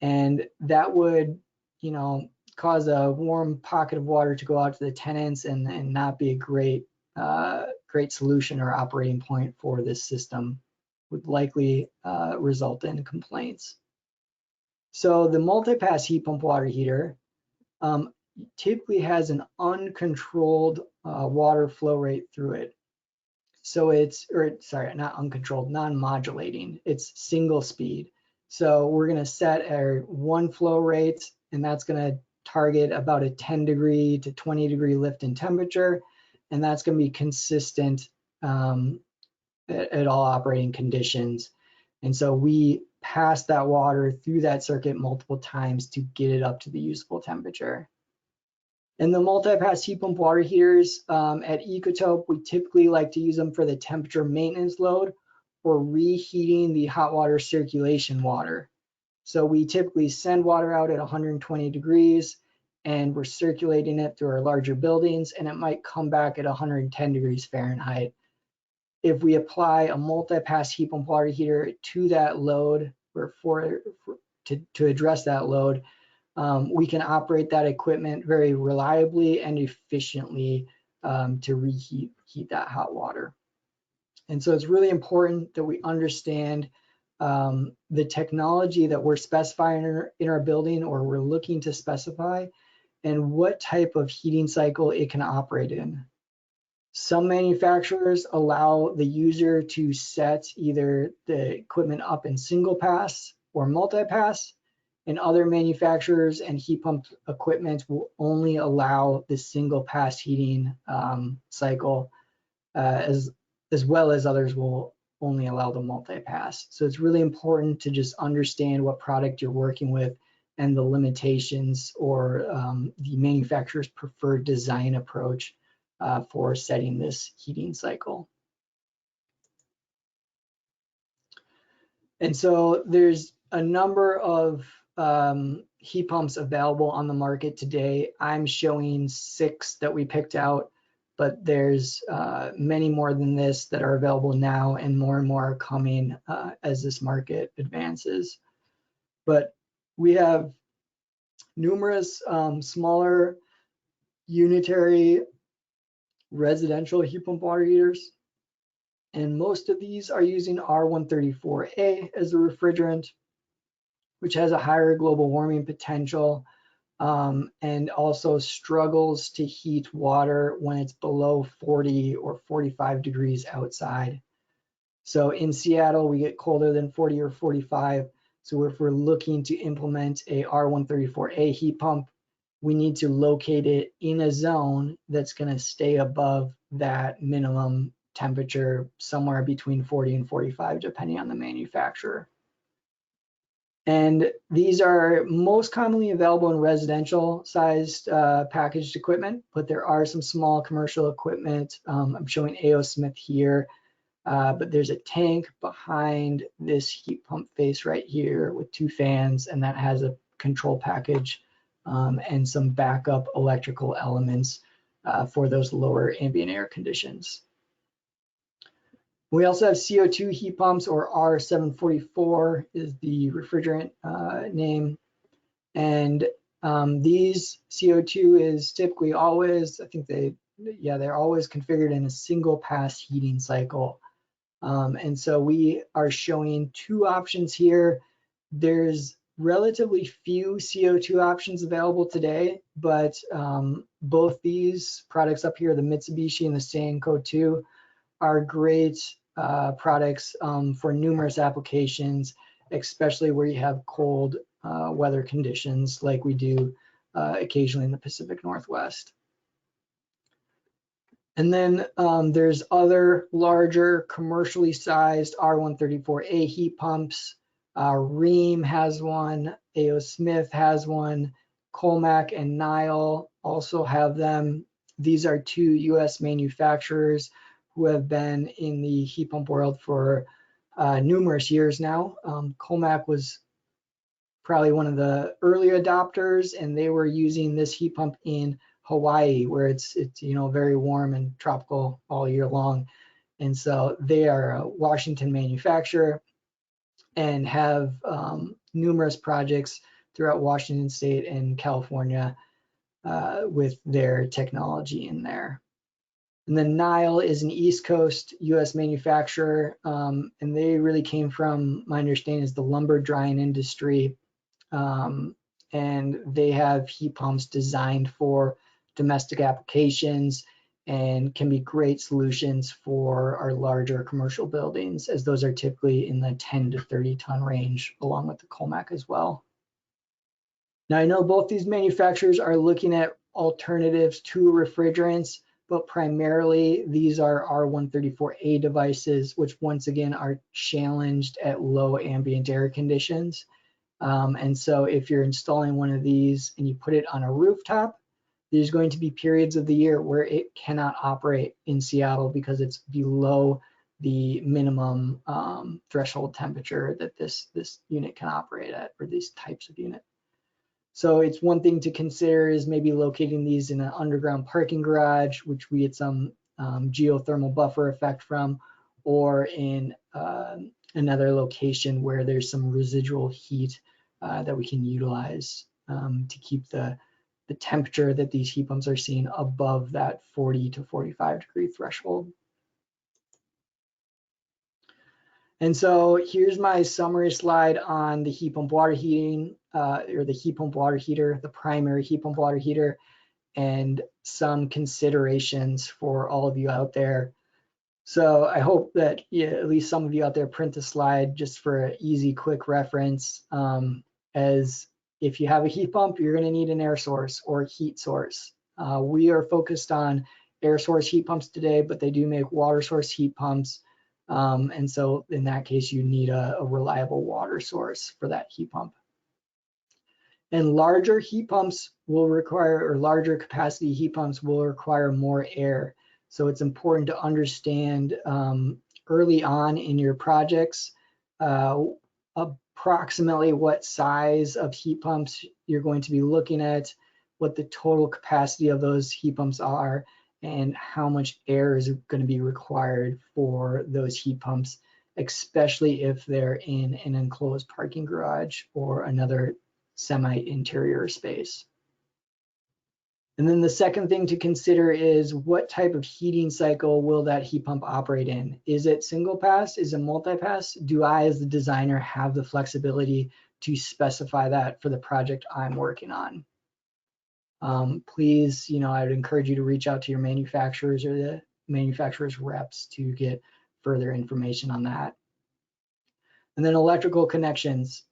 And that would, you know, cause a warm pocket of water to go out to the tenants and not be a great solution or operating point for this system. Would likely result in complaints. So the multi-pass heat pump water heater typically has an uncontrolled water flow rate through it. So sorry, not uncontrolled, non-modulating. It's single speed. So we're going to set our one flow rate, and that's going to target about a 10 degree to 20 degree lift in temperature, and that's going to be consistent at all operating conditions. And so we pass that water through that circuit multiple times to get it up to the usable temperature. And the multi-pass heat pump water heaters at Ecotope, we typically like to use them for the temperature maintenance load or reheating the hot water circulation water. So we typically send water out at 120 degrees and we're circulating it through our larger buildings, and it might come back at 110 degrees Fahrenheit. If we apply a multi-pass heat pump water heater to that load or to address that load, we can operate that equipment very reliably and efficiently to reheat that hot water. And so it's really important that we understand the technology that we're specifying in our building or we're looking to specify and what type of heating cycle it can operate in. Some manufacturers allow the user to set either the equipment up in single pass or multi-pass, and other manufacturers and heat pump equipment will only allow the single pass heating cycle, as well as others will only allow the multi-pass. So it's really important to just understand what product you're working with and the limitations or the manufacturer's preferred design approach for setting this heating cycle. And so there's a number of heat pumps available on the market today. I'm showing 6 that we picked out, but there's many more than this that are available now, and more are coming as this market advances. But we have numerous smaller unitary residential heat pump water heaters, and most of these are using R134A as a refrigerant, which has a higher global warming potential and also struggles to heat water when it's below 40 or 45 degrees outside. So in Seattle, we get colder than 40 or 45. So if we're looking to implement a R134A heat pump, we need to locate it in a zone that's going to stay above that minimum temperature, somewhere between 40 and 45, depending on the manufacturer. And these are most commonly available in residential sized packaged equipment, but there are some small commercial equipment. I'm showing A.O. Smith here, but there's a tank behind this heat pump face right here with 2 fans, and that has a control package and some backup electrical elements for those lower ambient air conditions. We also have CO2 heat pumps, or R744 is the refrigerant name. And these CO2 is typically always, they're always configured in a single pass heating cycle. And so we are showing 2 options here. There's relatively few CO2 options available today, but both these products up here, the Mitsubishi and the Sanko 2, are great products for numerous applications, especially where you have cold weather conditions like we do occasionally in the Pacific Northwest. And then there's other larger commercially sized R134A heat pumps. Rheem has one, A.O. Smith has one, Colmac and Nile also have them. These are 2 US manufacturers who have been in the heat pump world for numerous years now. Colmac was probably one of the early adopters, and they were using this heat pump in Hawaii, where it's very warm and tropical all year long. And so they are a Washington manufacturer and have numerous projects throughout Washington State and California with their technology in there. And then Nile is an East Coast US manufacturer, and they really came from, my understanding is the lumber drying industry. And they have heat pumps designed for domestic applications and can be great solutions for our larger commercial buildings, as those are typically in the 10 to 30 ton range, along with the Comac as well. Now, I know both these manufacturers are looking at alternatives to refrigerants, but primarily these are R134A devices, which once again are challenged at low ambient air conditions. And so if you're installing one of these and you put it on a rooftop, there's going to be periods of the year where it cannot operate in Seattle because it's below the minimum threshold temperature that this unit can operate at, or these types of unit. So it's one thing to consider is maybe locating these in an underground parking garage, which we get some geothermal buffer effect from, or in another location where there's some residual heat that we can utilize to keep the temperature that these heat pumps are seeing above that 40 to 45 degree threshold. And so here's my summary slide on the heat pump water heating, or the heat pump water heater, the primary heat pump water heater, and some considerations for all of you out there. So I hope that at least some of you out there print the slide just for an easy, quick reference. As if you have a heat pump, you're going to need an air source or heat source. We are focused on air source heat pumps today, but they do make water source heat pumps. And so in that case, you need a reliable water source for that heat pump. And larger heat pumps will require, or larger capacity heat pumps will require more air. So it's important to understand early on in your projects approximately what size of heat pumps you're going to be looking at, what the total capacity of those heat pumps are, and how much air is going to be required for those heat pumps, especially if they're in an enclosed parking garage or another semi-interior space. And then the second thing to consider is what type of heating cycle will that heat pump operate in? Is it single pass? Is it multi-pass? Do I, as the designer, have the flexibility to specify that for the project I'm working on? Please, I would encourage you to reach out to your manufacturers or the manufacturer's reps to get further information on that. And then electrical connections.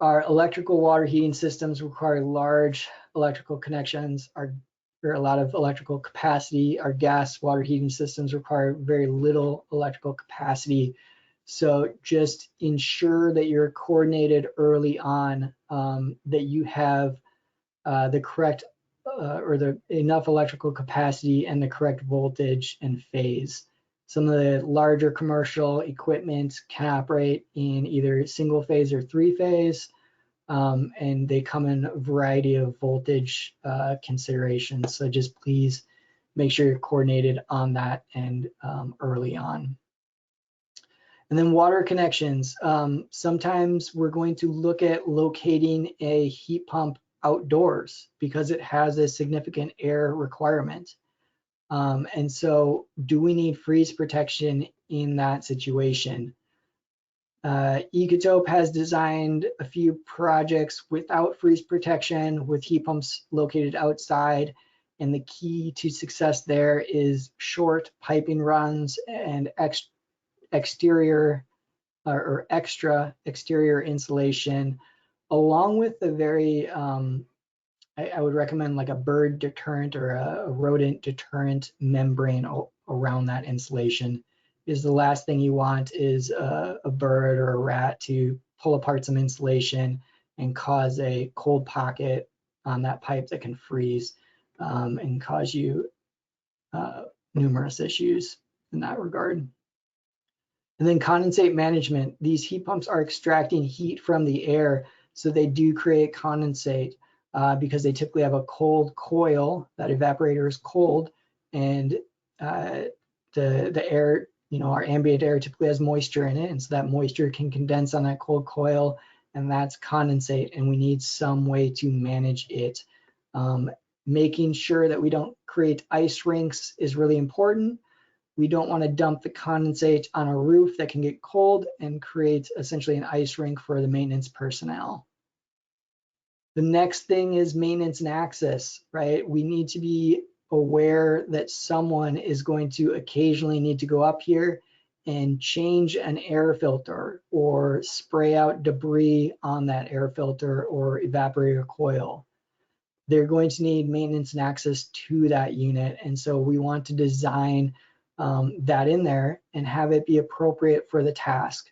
Our electrical water heating systems require large electrical connections, or a lot of electrical capacity. Our gas water heating systems require very little electrical capacity. So just ensure that you're coordinated early on, that you have the correct or enough electrical capacity and the correct voltage and phase. Some of the larger commercial equipment can operate in either single phase or three phase, and they come in a variety of voltage considerations. So just please make sure you're coordinated on that and early on. And then water connections. Sometimes we're going to look at locating a heat pump outdoors because it has a significant air requirement. And so do we need freeze protection in that situation? Ecotope has designed a few projects without freeze protection with heat pumps located outside. And the key to success there is short piping runs and exterior or extra exterior insulation, along with a very, I would recommend like a bird deterrent or a rodent deterrent membrane around that insulation. Is the last thing you want is a bird or a rat to pull apart some insulation and cause a cold pocket on that pipe that can freeze and cause you numerous issues in that regard. And then condensate management. These heat pumps are extracting heat from the air, so they do create condensate because they typically have a cold coil. That evaporator is cold, and the air, our ambient air typically has moisture in it, and so that moisture can condense on that cold coil, and that's condensate, and we need some way to manage it. Making sure that we don't create ice rinks is really important. We don't want to dump the condensate on a roof that can get cold and create essentially an ice rink for the maintenance personnel. The next thing is maintenance and access, right? We need to be aware that someone is going to occasionally need to go up here and change an air filter or spray out debris on that air filter or evaporator coil. They're going to need maintenance and access to that unit. And so we want to design that in there and have it be appropriate for the task,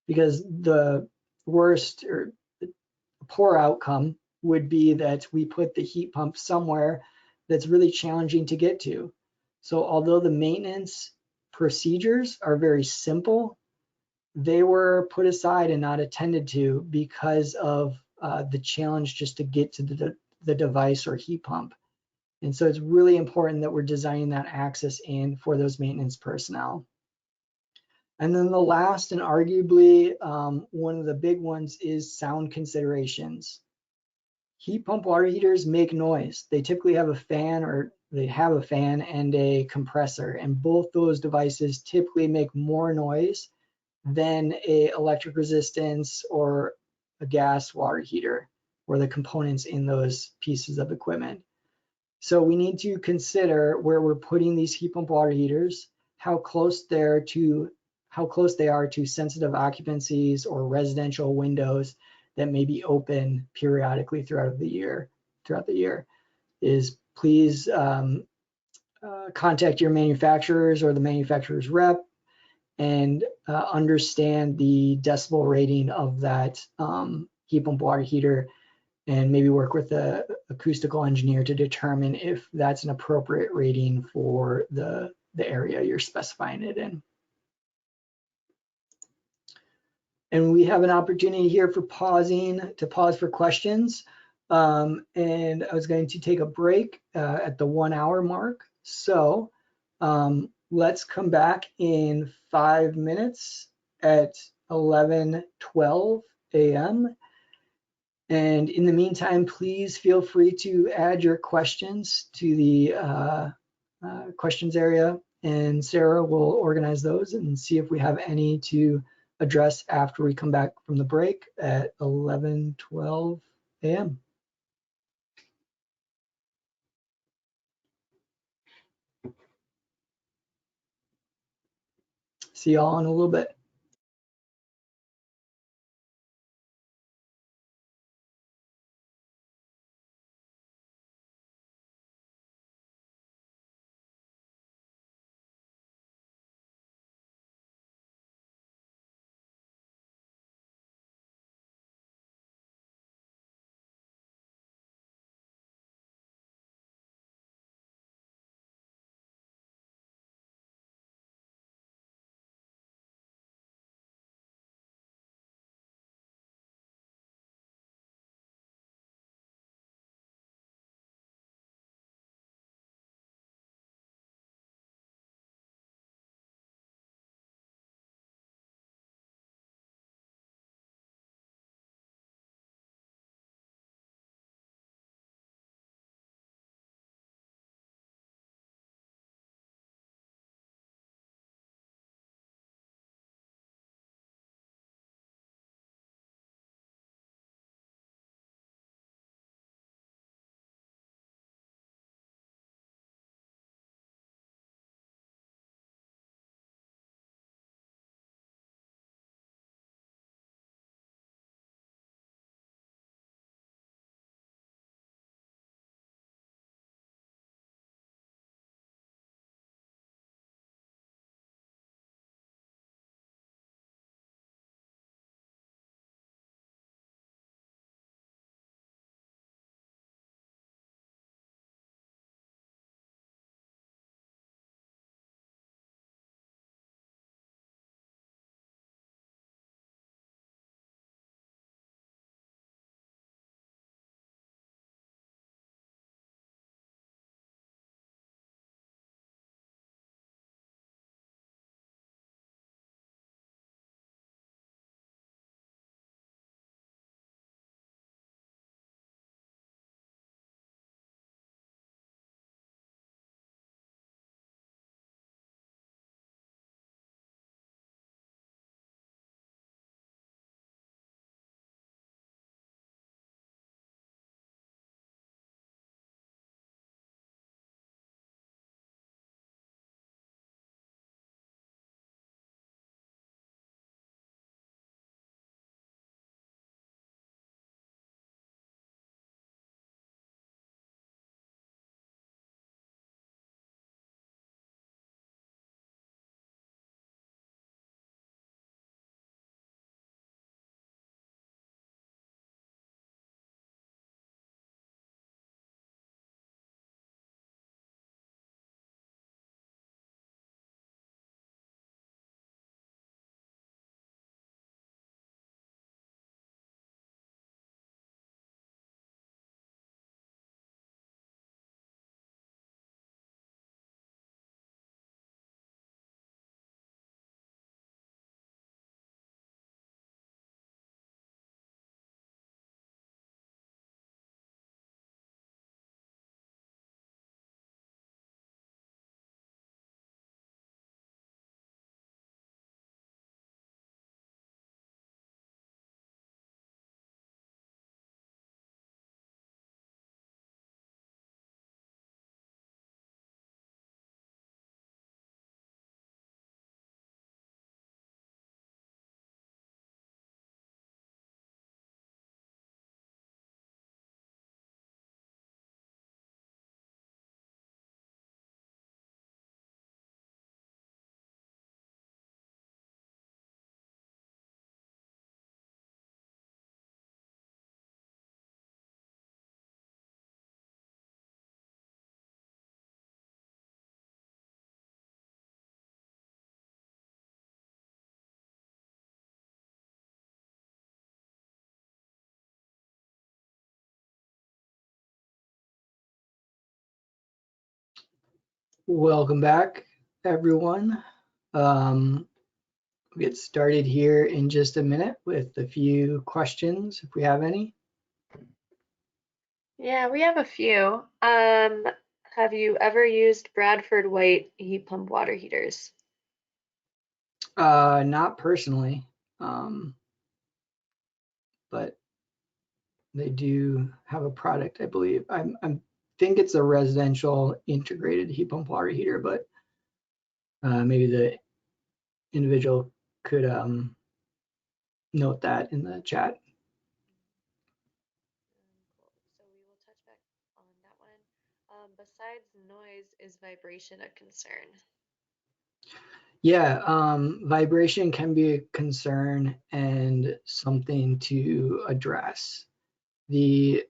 because the worst or poor outcome would be that we put the heat pump somewhere that's really challenging to get to. So although the maintenance procedures are very simple, they were put aside and not attended to because of the challenge just to get to the device or heat pump. And so it's really important that we're designing that access in for those maintenance personnel. And then the last and arguably one of the big ones is sound considerations. Heat pump water heaters make noise. They typically have a fan, or they have a fan and a compressor, and both those devices typically make more noise than a electric resistance or a gas water heater, or the components in those pieces of equipment. So we need to consider where we're putting these heat pump water heaters, how close they are to sensitive occupancies or residential windows that may be open periodically throughout the year. Is please contact your manufacturers or the manufacturer's rep and understand the decibel rating of that heat pump water heater, and maybe work with the acoustical engineer to determine if that's an appropriate rating for the area you're specifying it in. And we have an opportunity here for pause for questions. And I was going to take a break at the 1 hour mark. So let's come back in 5 minutes at 11:12 a.m. And in the meantime, please feel free to add your questions to the questions area, and Sarah will organize those and see if we have any to address after we come back from the break at 11:12 a.m. See y'all in a little bit. Welcome back, everyone. We'll get started here in just a minute with a few questions, if we have any. Yeah, we have a few. Have you ever used Bradford White heat pump water heaters? Not personally, but they do have a product, I believe. I think it's a residential integrated heat pump water heater, but maybe the individual could note that in the chat. So we will touch back on that one. Besides noise, is vibration a concern? Yeah, vibration can be a concern and something to address. The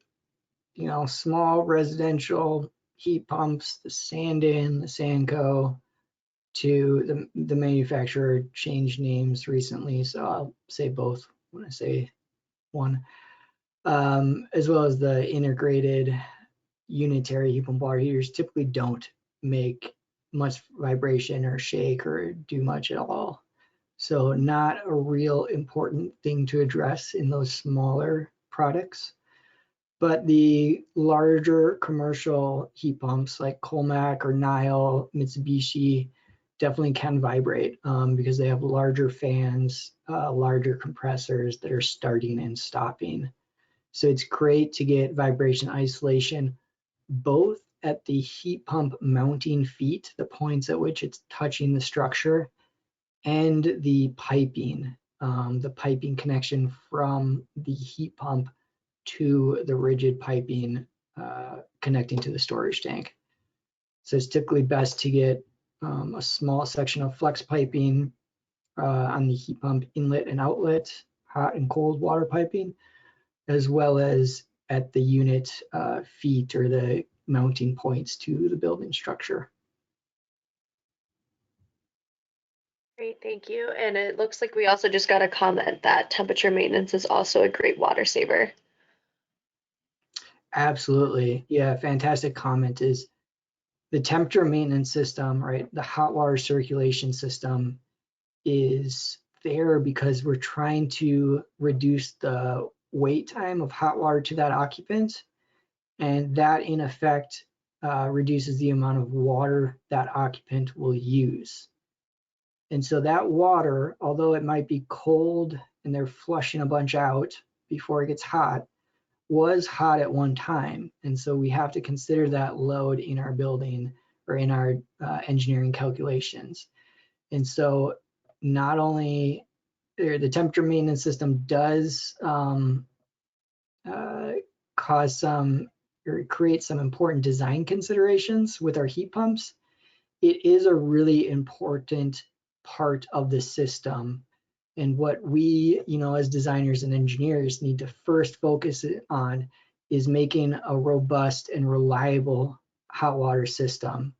small residential heat pumps, the Sandin, the Sanco, to the manufacturer changed names recently, so I'll say both when I say one, as well as the integrated unitary heat pump water heaters typically don't make much vibration or shake or do much at all. So not a real important thing to address in those smaller products. But the larger commercial heat pumps like Colmac or Nile, Mitsubishi definitely can vibrate because they have larger fans, larger compressors that are starting and stopping. So it's great to get vibration isolation both at the heat pump mounting feet, the points at which it's touching the structure, and the piping connection from the heat pump to the rigid piping connecting to the storage tank. So it's typically best to get a small section of flex piping on the heat pump inlet and outlet, hot and cold water piping, as well as at the unit feet or the mounting points to the building structure. Great, thank you. And it looks like we also just got a comment that temperature maintenance is also a great water saver. Absolutely. Yeah, fantastic comment. Is the temperature maintenance system, right? The hot water circulation system is there because we're trying to reduce the wait time of hot water to that occupant. And that in effect reduces the amount of water that occupant will use. And so that water, although it might be cold and they're flushing a bunch out before it gets hot, was hot at one time. And so we have to consider that load in our building or in our engineering calculations. And so not only the temperature maintenance system does cause some or create some important design considerations with our heat pumps, it is a really important part of the system. And what we, as designers and engineers need to first focus on is making a robust and reliable hot water system.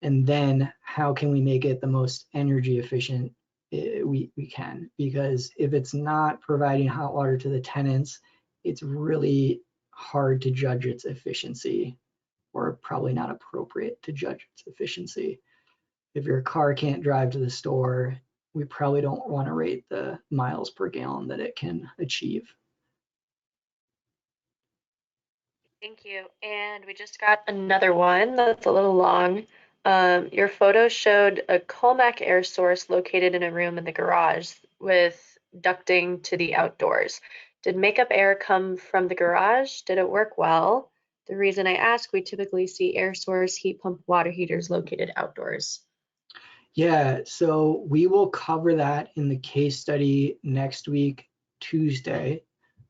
And then how can we make it the most energy efficient we can? Because if it's not providing hot water to the tenants, it's really hard to judge its efficiency, or probably not appropriate to judge its efficiency. If your car can't drive to the store, we probably don't want to rate the miles per gallon that it can achieve. Thank you. And we just got another one that's a little long. Your photo showed a Colmac air source located in a room in the garage with ducting to the outdoors. Did makeup air come from the garage? Did it work well? The reason I ask, we typically see air source heat pump water heaters located outdoors. Yeah, so we will cover that in the case study next week, Tuesday,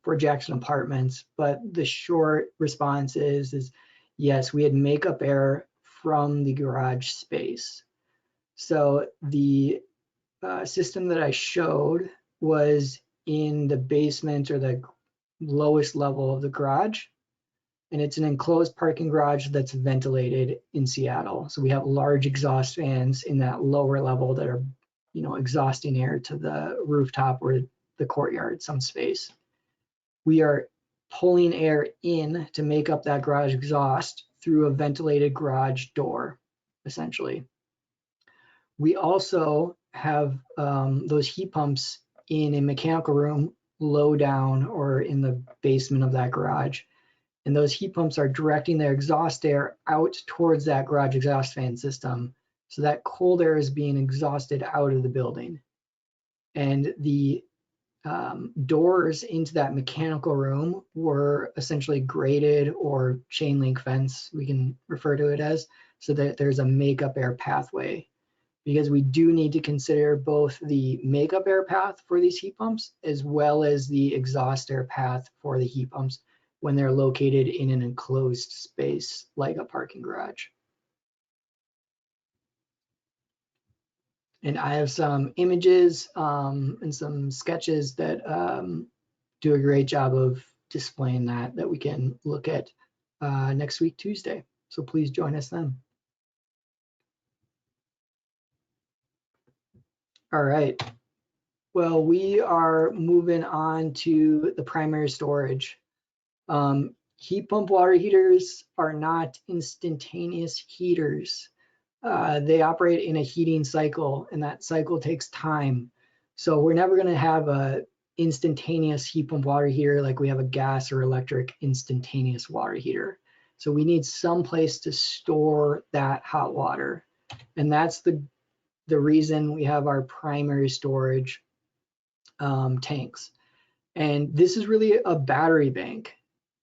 for Jackson Apartments. But the short response is yes, we had makeup air from the garage space. So the system that I showed was in the basement or the lowest level of the garage. And it's an enclosed parking garage that's ventilated in Seattle. So we have large exhaust fans in that lower level that are, exhausting air to the rooftop or the courtyard, some space. We are pulling air in to make up that garage exhaust through a ventilated garage door. essentially. We also have those heat pumps in a mechanical room low down or in the basement of that garage. And those heat pumps are directing their exhaust air out towards that garage exhaust fan system. So that cold air is being exhausted out of the building. And the doors into that mechanical room were essentially grated or chain link fence, we can refer to it as, so that there's a makeup air pathway. Because we do need to consider both the makeup air path for these heat pumps as well as the exhaust air path for the heat pumps when they're located in an enclosed space like a parking garage. And I have some images and some sketches that do a great job of displaying that we can look at next week, Tuesday. So please join us then. All right. Well, we are moving on to the primary storage. Heat pump water heaters are not instantaneous heaters. They operate in a heating cycle, and that cycle takes time. So we're never going to have a instantaneous heat pump water heater like we have a gas or electric instantaneous water heater. So we need some place to store that hot water. And that's the reason we have our primary storage tanks. And this is really a battery bank.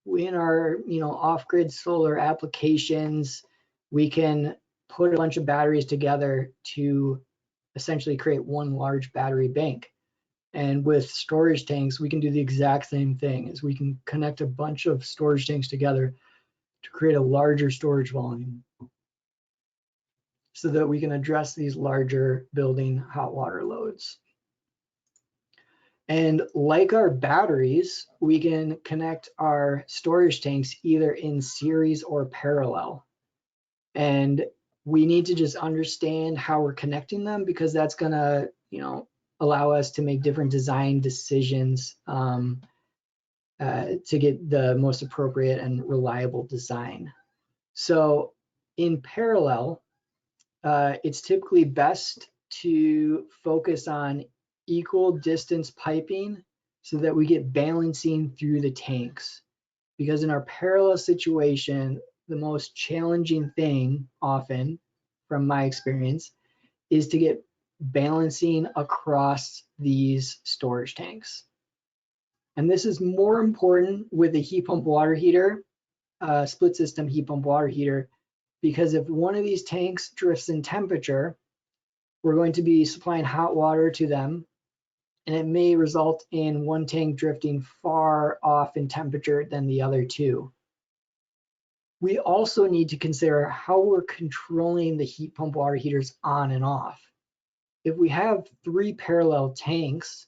In our off-grid solar applications, we can put a bunch of batteries together to essentially create one large battery bank. And with storage tanks, we can do the exact same thing, as we can connect a bunch of storage tanks together to create a larger storage volume so that we can address these larger building hot water loads. And like our batteries, we can connect our storage tanks either in series or parallel. And we need to just understand how we're connecting them, because that's going to, allow us to make different design decisions to get the most appropriate and reliable design. So in parallel, it's typically best to focus on equal distance piping so that we get balancing through the tanks. Because in our parallel situation, the most challenging thing often, from my experience, is to get balancing across these storage tanks. And this is more important with a heat pump water heater, split system heat pump water heater, because if one of these tanks drifts in temperature, we're going to be supplying hot water to them, and it may result in one tank drifting far off in temperature than the other two. We also need to consider how we're controlling the heat pump water heaters on and off. If we have 3 parallel tanks,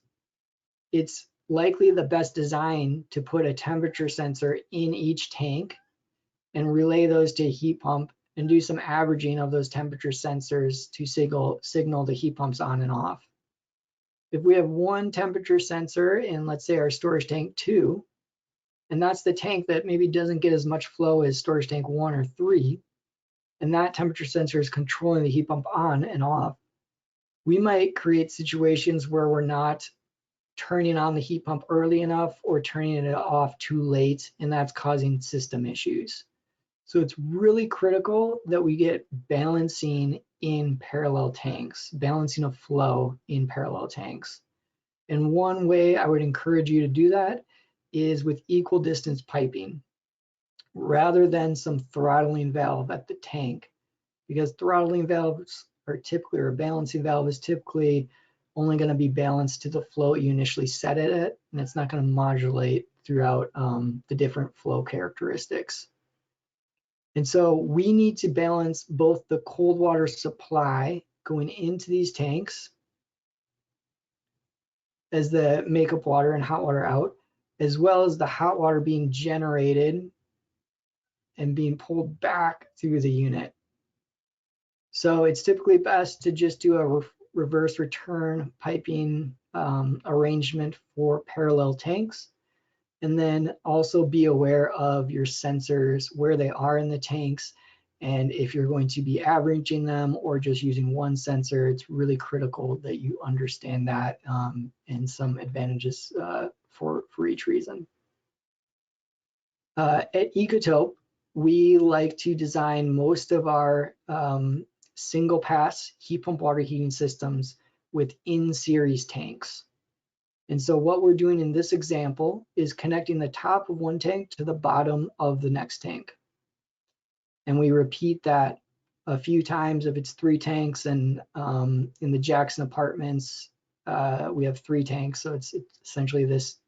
it's likely the best design to put a temperature sensor in each tank and relay those to a heat pump and do some averaging of those temperature sensors to signal the heat pumps on and off. If we have one temperature sensor in, let's say, our storage tank 2, and that's the tank that maybe doesn't get as much flow as storage tank 1 or 3, and that temperature sensor is controlling the heat pump on and off, we might create situations where we're not turning on the heat pump early enough or turning it off too late, and that's causing system issues. So it's really critical that we get balancing in parallel tanks, balancing of flow in parallel tanks. And one way I would encourage you to do that is with equal distance piping, rather than some throttling valve at the tank, because throttling valves are typically, or a balancing valve is typically only going to be balanced to the flow you initially set it at, and it's not going to modulate throughout the different flow characteristics. And so we need to balance both the cold water supply going into these tanks as the makeup water and hot water out, as well as the hot water being generated and being pulled back through the unit. So it's typically best to just do a reverse return piping arrangement for parallel tanks. And then also be aware of your sensors, where they are in the tanks, And if you're going to be averaging them or just using one sensor, it's really critical that you understand that and some advantages for each reason. At Ecotope, we like to design most of our single pass heat pump water heating systems with in-series tanks. And so what we're doing in this example is connecting the top of one tank to the bottom of the next tank. And we repeat that a few times if it's 3 tanks, and in the Jackson apartments, we have 3 tanks. So it's essentially this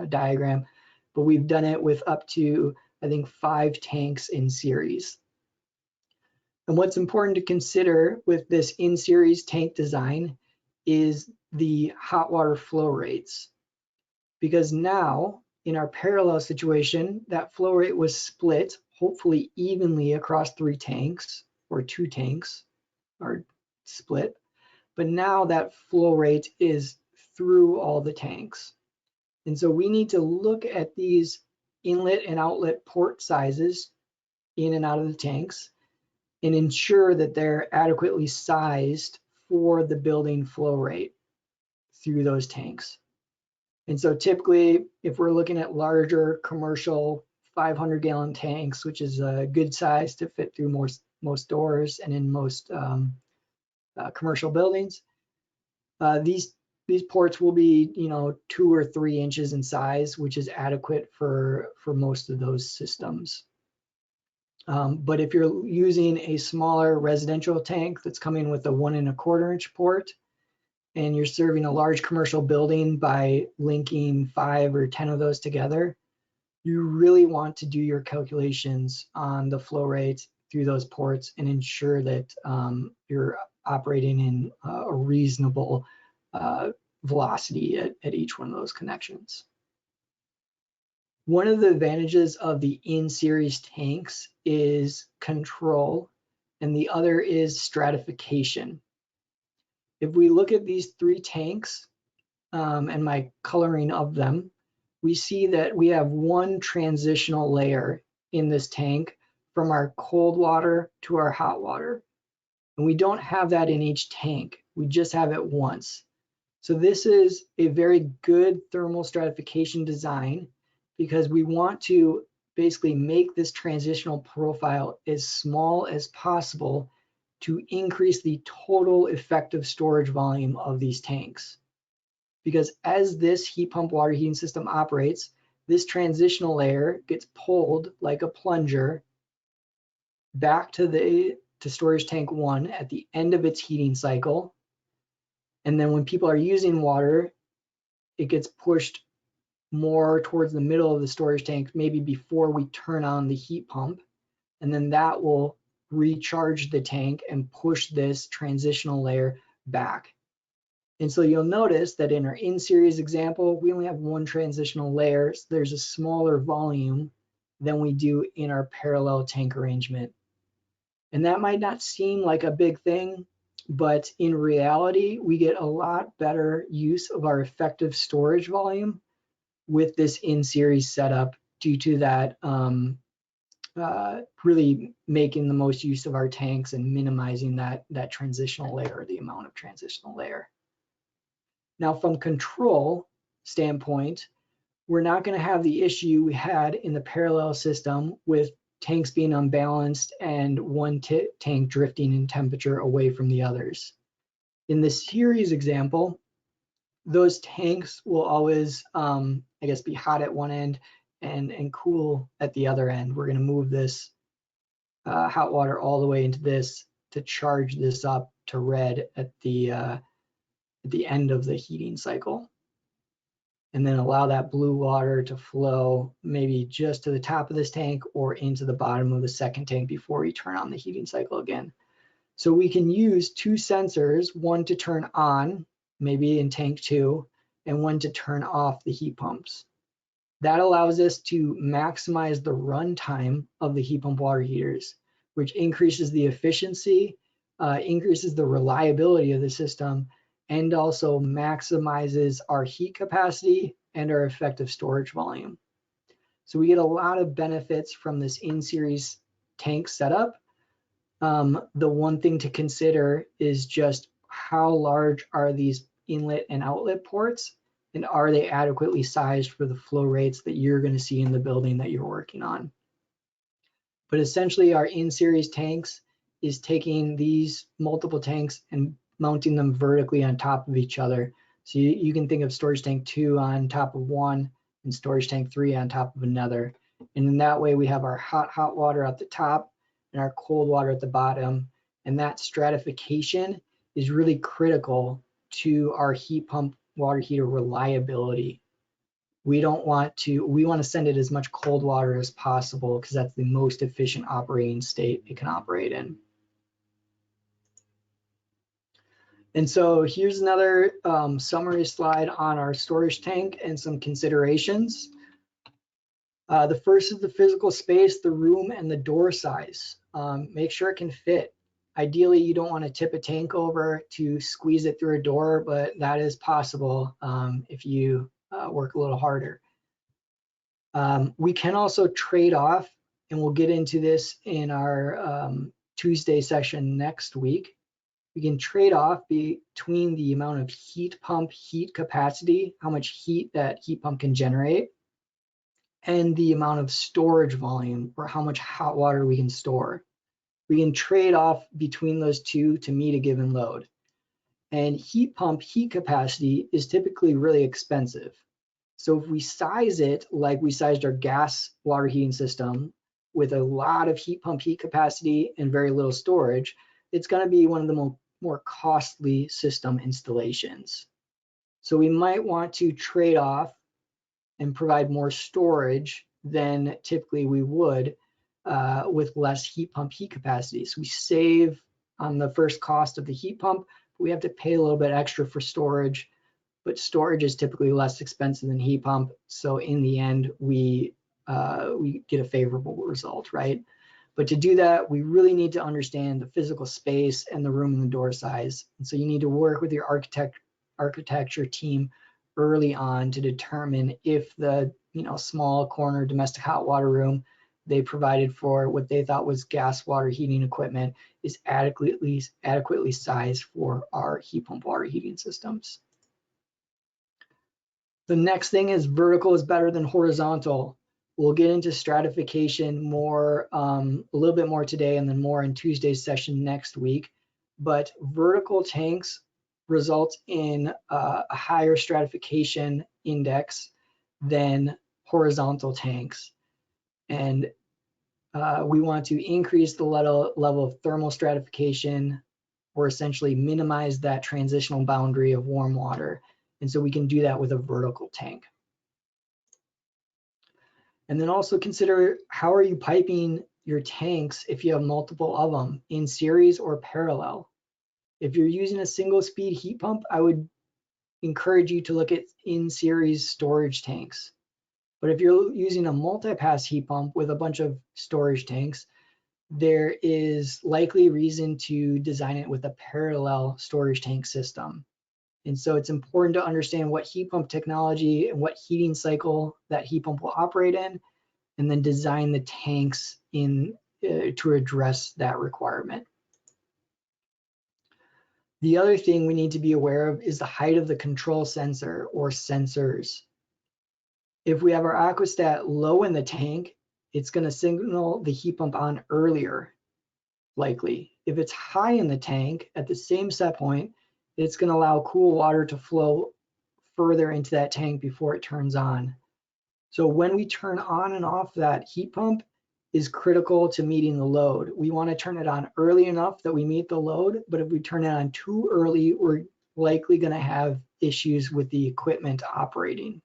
diagram, but we've done it with up to, I think, 5 tanks in series. And what's important to consider with this in-series tank design is the hot water flow rates. Because now in our parallel situation, that flow rate was split, hopefully evenly across 3 tanks or 2 tanks are split. But now that flow rate is through all the tanks. And so we need to look at these inlet and outlet port sizes in and out of the tanks and ensure that they're adequately sized for the building flow rate through those tanks. And so typically, if we're looking at larger commercial 500-gallon tanks, which is a good size to fit through most doors and in most commercial buildings, these ports will be, 2 or 3 inches in size, which is adequate for most of those systems. But if you're using a smaller residential tank that's coming with a 1 1/4 inch port, and you're serving a large commercial building by linking 5 or 10 of those together, you really want to do your calculations on the flow rate through those ports and ensure that you're operating in a reasonable velocity at each one of those connections. One of the advantages of the in-series tanks is control, and the other is stratification. If we look at these 3 tanks and my coloring of them, we see that we have one transitional layer in this tank from our cold water to our hot water. And we don't have that in each tank. We just have it once. So this is a very good thermal stratification design because we want to basically make this transitional profile as small as possible to increase the total effective storage volume of these tanks. Because as this heat pump water heating system operates, this transitional layer gets pulled like a plunger back to storage tank 1 at the end of its heating cycle. And then when people are using water, it gets pushed more towards the middle of the storage tank, maybe before we turn on the heat pump. And then that will recharge the tank and push this transitional layer back. And so you'll notice that in our in-series example, we only have one transitional layer. So there's a smaller volume than we do in our parallel tank arrangement. And that might not seem like a big thing, but in reality, we get a lot better use of our effective storage volume with this in-series setup due to that really making the most use of our tanks and minimizing that transitional layer, the amount of transitional layer. Now, from control standpoint, we're not going to have the issue we had in the parallel system with tanks being unbalanced and one tank drifting in temperature away from the others. In the series example, those tanks will always, be hot at one end and cool at the other end. We're going to move this hot water all the way into this to charge this up to red at the end of the heating cycle, and then allow that blue water to flow maybe just to the top of this tank or into the bottom of the second tank before we turn on the heating cycle again. So we can use 2 sensors, one to turn on, maybe in tank 2, and one to turn off the heat pumps. That allows us to maximize the runtime of the heat pump water heaters, which increases the efficiency, increases the reliability of the system, and also maximizes our heat capacity and our effective storage volume. So we get a lot of benefits from this in-series tank setup The one thing to consider is just how large are these inlet and outlet ports, and are they adequately sized for the flow rates that you're going to see in the building that you're working on. But essentially our in-series tanks is taking these multiple tanks and mounting them vertically on top of each other. So you can think of storage tank 2 on top of one and storage tank 3 on top of another. And in that way we have our hot water at the top and our cold water at the bottom. And that stratification is really critical to our heat pump water heater reliability. We want to send it as much cold water as possible because that's the most efficient operating state it can operate in. And so here's another summary slide on our storage tank and some considerations. The first is the physical space, the room, and the door size. Make sure it can fit. Ideally, you don't want to tip a tank over to squeeze it through a door, but that is possible if you work a little harder. We can also trade off, and we'll get into this in our Tuesday session next week. We can trade off between the amount of heat pump heat capacity, how much heat that heat pump can generate, and the amount of storage volume, or how much hot water we can store. We can trade off between those two to meet a given load. And heat pump heat capacity is typically really expensive. So if we size it like we sized our gas water heating system with a lot of heat pump heat capacity and very little storage, it's going to be one of the more costly system installations. So we might want to trade off and provide more storage than typically we would with less heat pump heat capacity. So we save on the first cost of the heat pump, but we have to pay a little bit extra for storage, but storage is typically less expensive than heat pump. So in the end, we get a favorable result, right? But to do that, we really need to understand the physical space and the room and the door size. And so you need to work with your architecture team early on to determine if the small corner domestic hot water room they provided for what they thought was gas water heating equipment is adequately sized for our heat pump water heating systems. The next thing is vertical is better than horizontal. We'll get into stratification more, a little bit more today and then more in Tuesday's session next week. But vertical tanks result in a higher stratification index than horizontal tanks. And we want to increase the level of thermal stratification, or essentially minimize that transitional boundary of warm water. And so we can do that with a vertical tank. And then also consider, how are you piping your tanks if you have multiple of them, in series or parallel? If you're using a single speed heat pump, I would encourage you to look at in-series storage tanks. But if you're using a multi-pass heat pump with a bunch of storage tanks, there is likely reason to design it with a parallel storage tank system. And so it's important to understand what heat pump technology and what heating cycle that heat pump will operate in, and then design the tanks to address that requirement. The other thing we need to be aware of is the height of the control sensor or sensors. If we have our aquastat low in the tank, it's going to signal the heat pump on earlier, likely. If it's high in the tank at the same set point, it's going to allow cool water to flow further into that tank before it turns on. So when we turn on and off that heat pump is critical to meeting the load. We want to turn it on early enough that we meet the load, but if we turn it on too early, we're likely going to have issues with the equipment operating.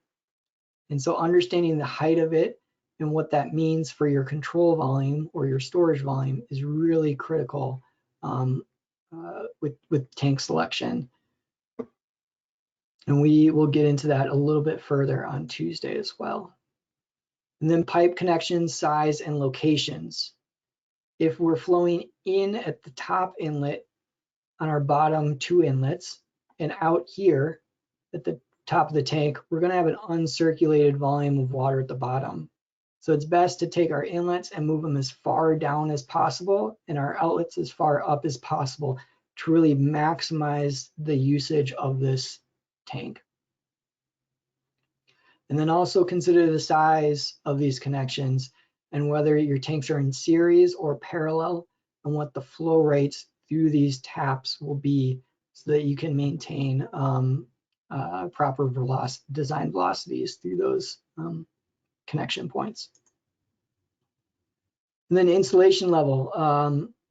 And so understanding the height of it and what that means for your control volume or your storage volume is really critical with tank selection. And we will get into that a little bit further on Tuesday as well. And then pipe connections, size, and locations. If we're flowing in at the top inlet on our bottom two inlets and out here at the top of the tank, we're going to have an uncirculated volume of water at the bottom. So it's best to take our inlets and move them as far down as possible and our outlets as far up as possible to really maximize the usage of this tank. And then also consider the size of these connections and whether your tanks are in series or parallel and what the flow rates through these taps will be so that you can maintain proper design velocities through those connection points. And then insulation level.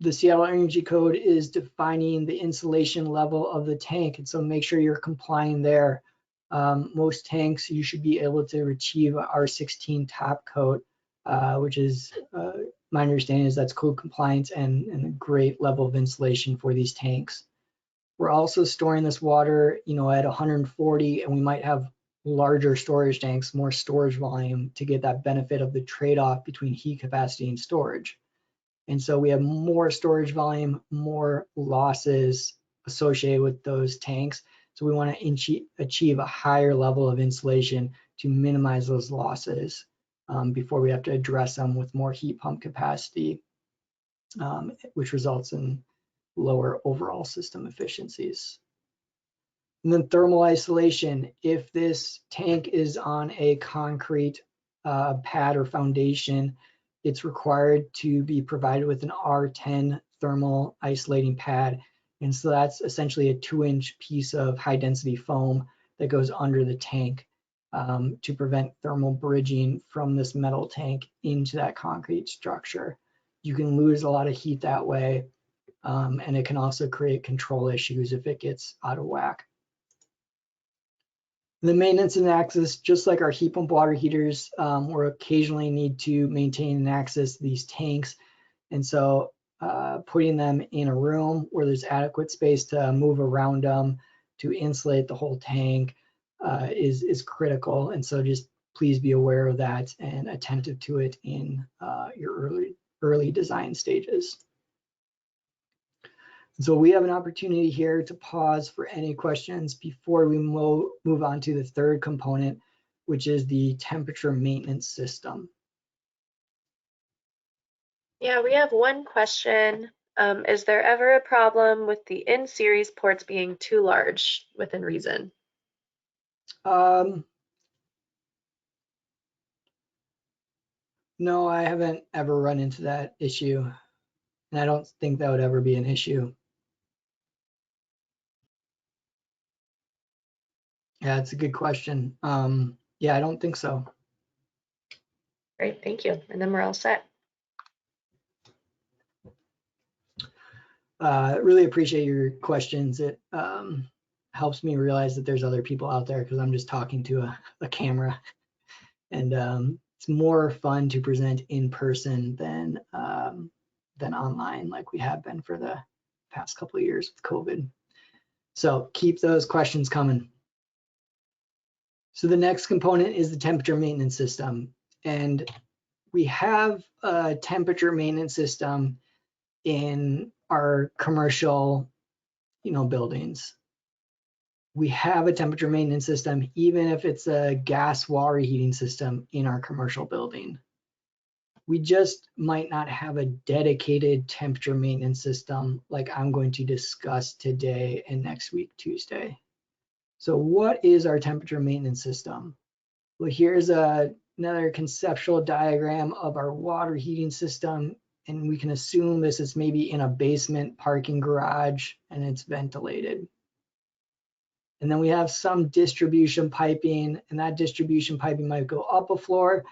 The Seattle Energy Code is defining the insulation level of the tank, and so make sure you're complying there. Most tanks, you should be able to achieve R16 top coat, which is, my understanding is that's code compliance and a great level of insulation for these tanks. We're also storing this water, at 140, and we might have larger storage tanks, more storage volume to get that benefit of the trade-off between heat capacity and storage. And so we have more storage volume, more losses associated with those tanks. So we want to achieve a higher level of insulation to minimize those losses before we have to address them with more heat pump capacity, which results in lower overall system efficiencies. And then thermal isolation. If this tank is on a concrete pad or foundation, it's required to be provided with an R10 thermal isolating pad. And so that's essentially a 2-inch piece of high density foam that goes under the tank to prevent thermal bridging from this metal tank into that concrete structure. You can lose a lot of heat that way, and it can also create control issues if it gets out of whack. The maintenance and access, just like our heat pump water heaters, we occasionally need to maintain and access these tanks. And so putting them in a room where there's adequate space to move around them to insulate the whole tank is critical. And so just please be aware of that and attentive to it in your early design stages. So we have an opportunity here to pause for any questions before we move on to the third component, which is the temperature maintenance system. Yeah, we have one question. Is there ever a problem with the in-series ports being too large within reason? No, I haven't ever run into that issue, and I don't think that would ever be an issue. Yeah, it's a good question. Yeah, I don't think so. Great, thank you. And then we're all set. Really appreciate your questions. It helps me realize that there's other people out there because I'm just talking to a camera. And it's more fun to present in person than online like we have been for the past couple of years with COVID. So keep those questions coming. So the next component is the temperature maintenance system. And we have a temperature maintenance system in our commercial, buildings. We have a temperature maintenance system, even if it's a gas water heating system in our commercial building. We just might not have a dedicated temperature maintenance system like I'm going to discuss today and next week, Tuesday. So what is our temperature maintenance system? Well, here's another conceptual diagram of our water heating system, and we can assume this is maybe in a basement parking garage and it's ventilated. And then we have some distribution piping, and that distribution piping might go up a floor,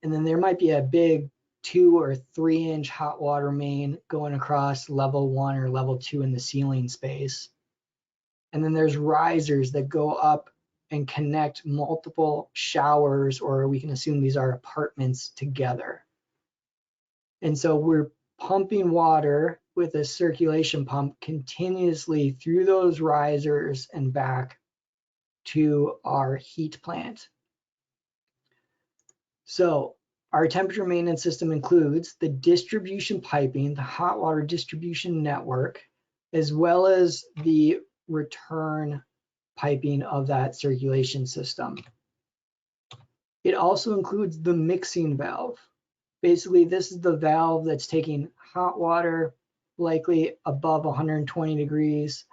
and then there might be a big 2 or 3 inch hot water main going across level 1 or level 2 in the ceiling space. And then there's risers that go up and connect multiple showers, or we can assume these are apartments together. And so we're pumping water with a circulation pump continuously through those risers and back to our heat plant. So our temperature maintenance system includes the distribution piping, the hot water distribution network, as well as the return piping of that circulation system. It also includes the mixing valve. Basically, this is the valve that's taking hot water, likely above 120 degrees,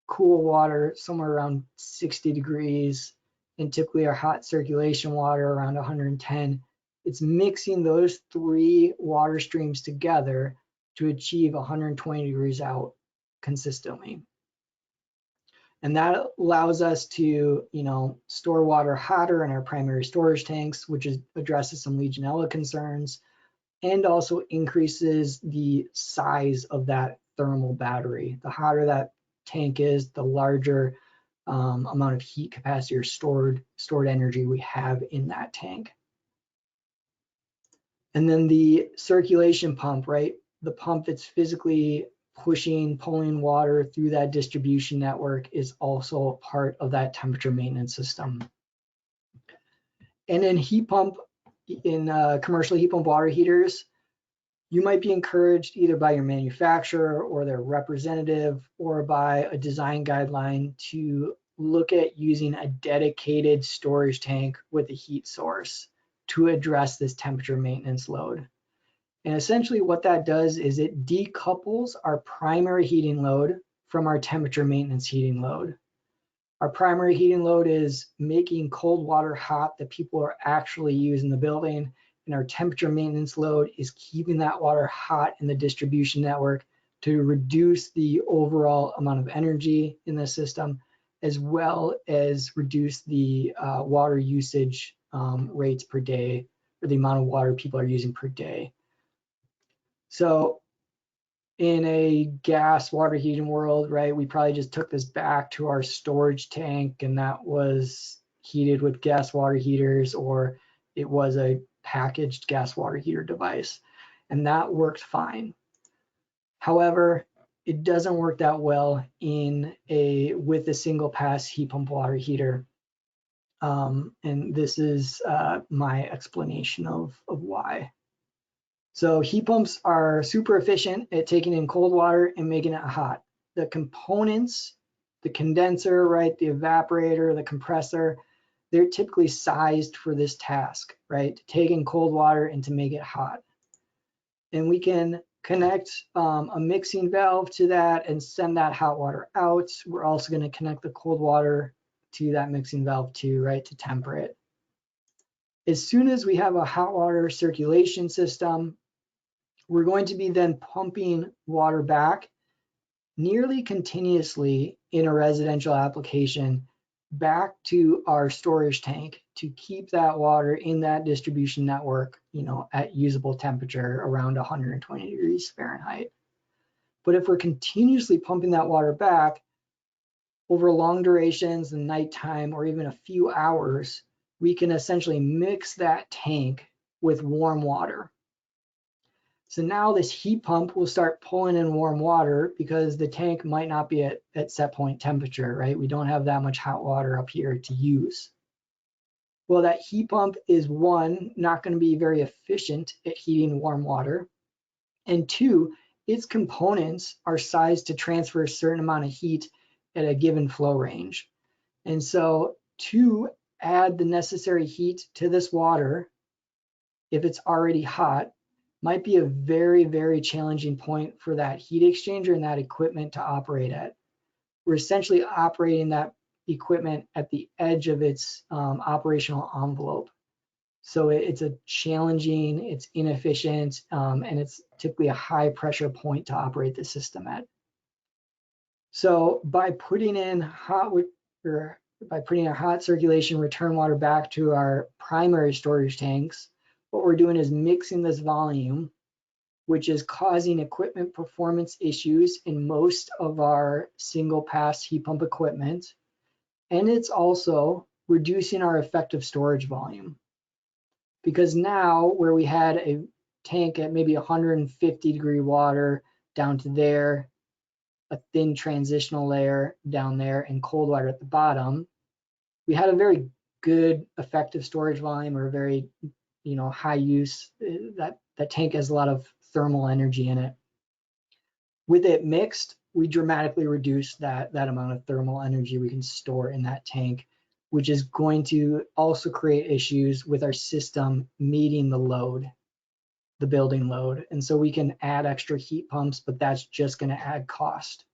cool water somewhere around 60 degrees, and typically our hot circulation water around 110. It's mixing those three water streams together to achieve 120 degrees out consistently. And that allows us to, store water hotter in our primary storage tanks, which addresses some Legionella concerns, and also increases the size of that thermal battery. The hotter that tank is, the larger amount of heat capacity or stored energy we have in that tank. And then the circulation pump, right? The pump that's physically pulling water through that distribution network is also part of that temperature maintenance system. And in heat pump, in commercial heat pump water heaters, you might be encouraged either by your manufacturer or their representative or by a design guideline to look at using a dedicated storage tank with a heat source to address this temperature maintenance load. And essentially what that does is it decouples our primary heating load from our temperature maintenance heating load. Our primary heating load is making cold water hot that people are actually using in the building, and our temperature maintenance load is keeping that water hot in the distribution network to reduce the overall amount of energy in the system, as well as reduce the water usage rates per day, or the amount of water people are using per day. So in a gas water heating world, right, we probably just took this back to our storage tank and that was heated with gas water heaters, or it was a packaged gas water heater device, and that worked fine. However, it doesn't work that well with a single pass heat pump water heater. And this is my explanation of why. So heat pumps are super efficient at taking in cold water and making it hot. The components, the condenser, right, the evaporator, the compressor, they're typically sized for this task, right, to take in cold water and to make it hot. And we can connect a mixing valve to that and send that hot water out. We're also going to connect the cold water to that mixing valve too, right, to temper it. As soon as we have a hot water circulation system, we're going to be then pumping water back nearly continuously in a residential application back to our storage tank to keep that water in that distribution network, at usable temperature around 120 degrees Fahrenheit. But if we're continuously pumping that water back over long durations, the nighttime, or even a few hours, we can essentially mix that tank with warm water. So now this heat pump will start pulling in warm water because the tank might not be at set point temperature, right? We don't have that much hot water up here to use. Well, that heat pump is, one, not going to be very efficient at heating warm water, and two, its components are sized to transfer a certain amount of heat at a given flow range. And so to add the necessary heat to this water, if it's already hot, might be a very, very challenging point for that heat exchanger and that equipment to operate at. We're essentially operating that equipment at the edge of its operational envelope. So it's a challenging, it's inefficient, and it's typically a high pressure point to operate the system at. So by putting in hot circulation return water back to our primary storage tanks, what we're doing is mixing this volume, which is causing equipment performance issues in most of our single pass heat pump equipment. And it's also reducing our effective storage volume. Because now where we had a tank at maybe 150 degree water down to there, a thin transitional layer down there, and cold water at the bottom, we had a very good effective storage volume, or a very high use. That tank has a lot of thermal energy in it. With it mixed, we dramatically reduce that amount of thermal energy we can store in that tank which is going to also create issues with our system meeting the load, the building load. And so we can add extra heat pumps, but that's just going to add cost.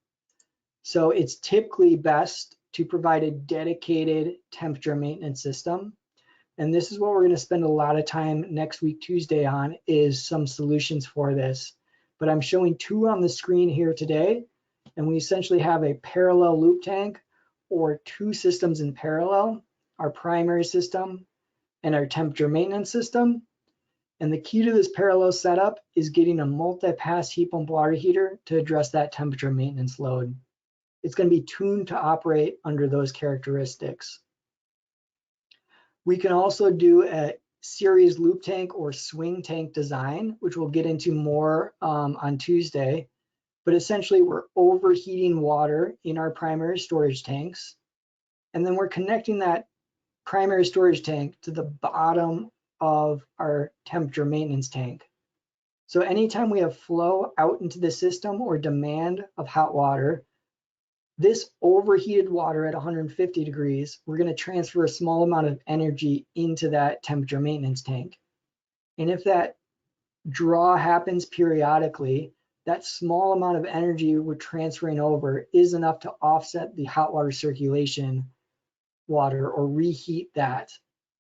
So it's typically best to provide a dedicated temperature maintenance system. And this is what we're going to spend a lot of time next week, Tuesday, on, is some solutions for this. But I'm showing two on the screen here today. And we essentially have a parallel loop tank, or two systems in parallel, our primary system and our temperature maintenance system. And the key to this parallel setup is getting a multi-pass heat pump water heater to address that temperature maintenance load. It's going to be tuned to operate under those characteristics. We can also do a series loop tank or swing tank design, which we'll get into more on Tuesday. But essentially, we're overheating water in our primary storage tanks. And then we're connecting that primary storage tank to the bottom of our temperature maintenance tank. So anytime we have flow out into the system or demand of hot water, this overheated water at 150 degrees, we're going to transfer a small amount of energy into that temperature maintenance tank. And if that draw happens periodically, that small amount of energy we're transferring over is enough to offset the hot water circulation water or reheat that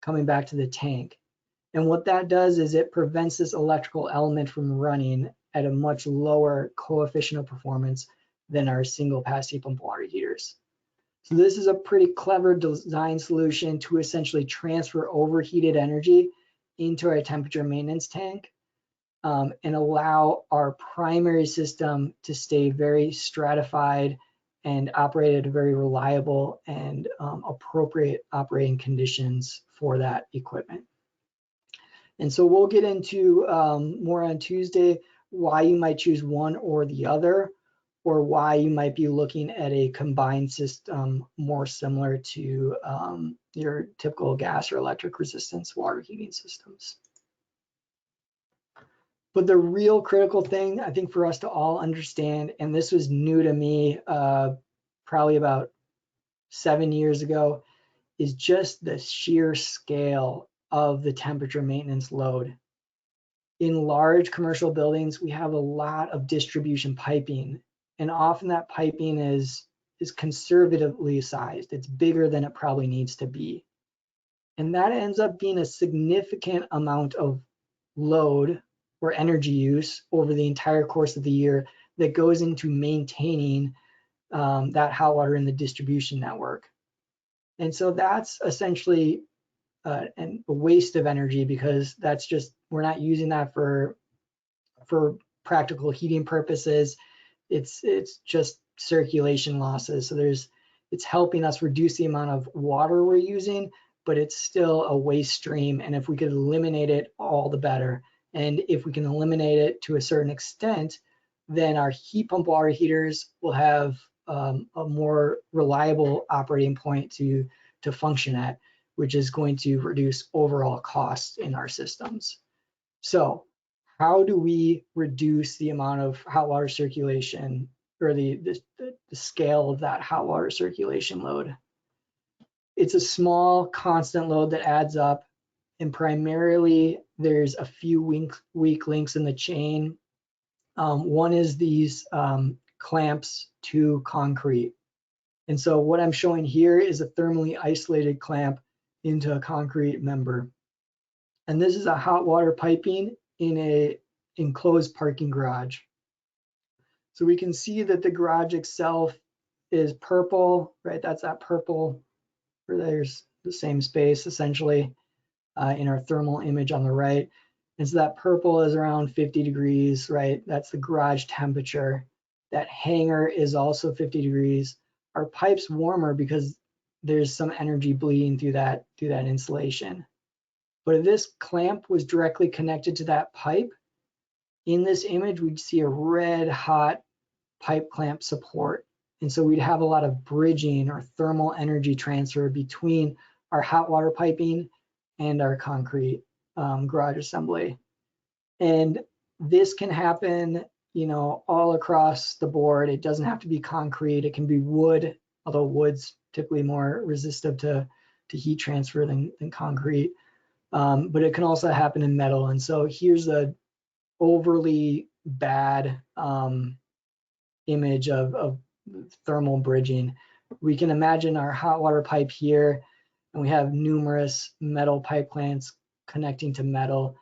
coming back to the tank. And what that does is it prevents this electrical element from running at a much lower coefficient of performance than our single pass heat pump water heaters. So this is a pretty clever design solution to essentially transfer overheated energy into our temperature maintenance tank and allow our primary system to stay very stratified and operate at a very reliable and appropriate operating conditions for that equipment. And so we'll get into more on Tuesday why you might choose one or the other, or why you might be looking at a combined system more similar to your typical gas or electric resistance water heating systems. But the real critical thing, I think, for us to all understand, and this was new to me probably about 7 years ago, is just the sheer scale of the temperature maintenance load. In large commercial buildings, we have a lot of distribution piping, and often that piping is conservatively sized. It's bigger than it probably needs to be. And that ends up being a significant amount of load or energy use over the entire course of the year that goes into maintaining that hot water in the distribution network. And so that's essentially a waste of energy, because that's just, we're not using that for practical heating purposes. It's just circulation losses. So it's helping us reduce the amount of water we're using, but it's still a waste stream. And if we could eliminate it, all the better. And if we can eliminate it to a certain extent, then our heat pump water heaters will have a more reliable operating point to function at, which is going to reduce overall costs in our systems. So how do we reduce the amount of hot water circulation, or the scale of that hot water circulation load? It's a small constant load that adds up, and primarily there's a few weak links in the chain. One is these clamps to concrete. And so what I'm showing here is a thermally isolated clamp into a concrete member. And this is a hot water piping in a enclosed parking garage. So we can see that the garage itself is purple, right? That's that purple, where there's the same space essentially in our thermal image on the right. And so that purple is around 50 degrees, right? That's the garage temperature. That hanger is also 50 degrees. Our pipe's warmer because there's some energy bleeding through that insulation. But if this clamp was directly connected to that pipe, in this image, we'd see a red hot pipe clamp support. And so we'd have a lot of bridging or thermal energy transfer between our hot water piping and our concrete garage assembly. And this can happen, all across the board. It doesn't have to be concrete. It can be wood, although wood's typically more resistive to to heat transfer than concrete. But it can also happen in metal. And so here's a overly bad image of thermal bridging. We can imagine our hot water pipe here, and we have numerous metal pipe clamps connecting to metal.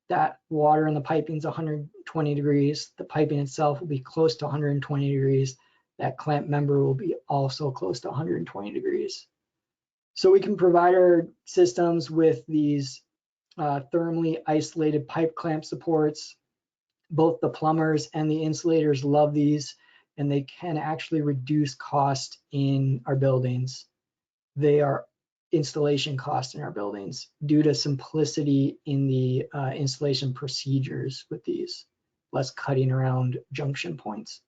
That water in the piping is 120 degrees. The piping itself will be close to 120 degrees. That clamp member will be also close to 120 degrees. So we can provide our systems with these thermally isolated pipe clamp supports. Both the plumbers and the insulators love these, and they can actually reduce cost in our buildings. They are installation costs in our buildings due to simplicity in the installation procedures with these, less cutting around junction points.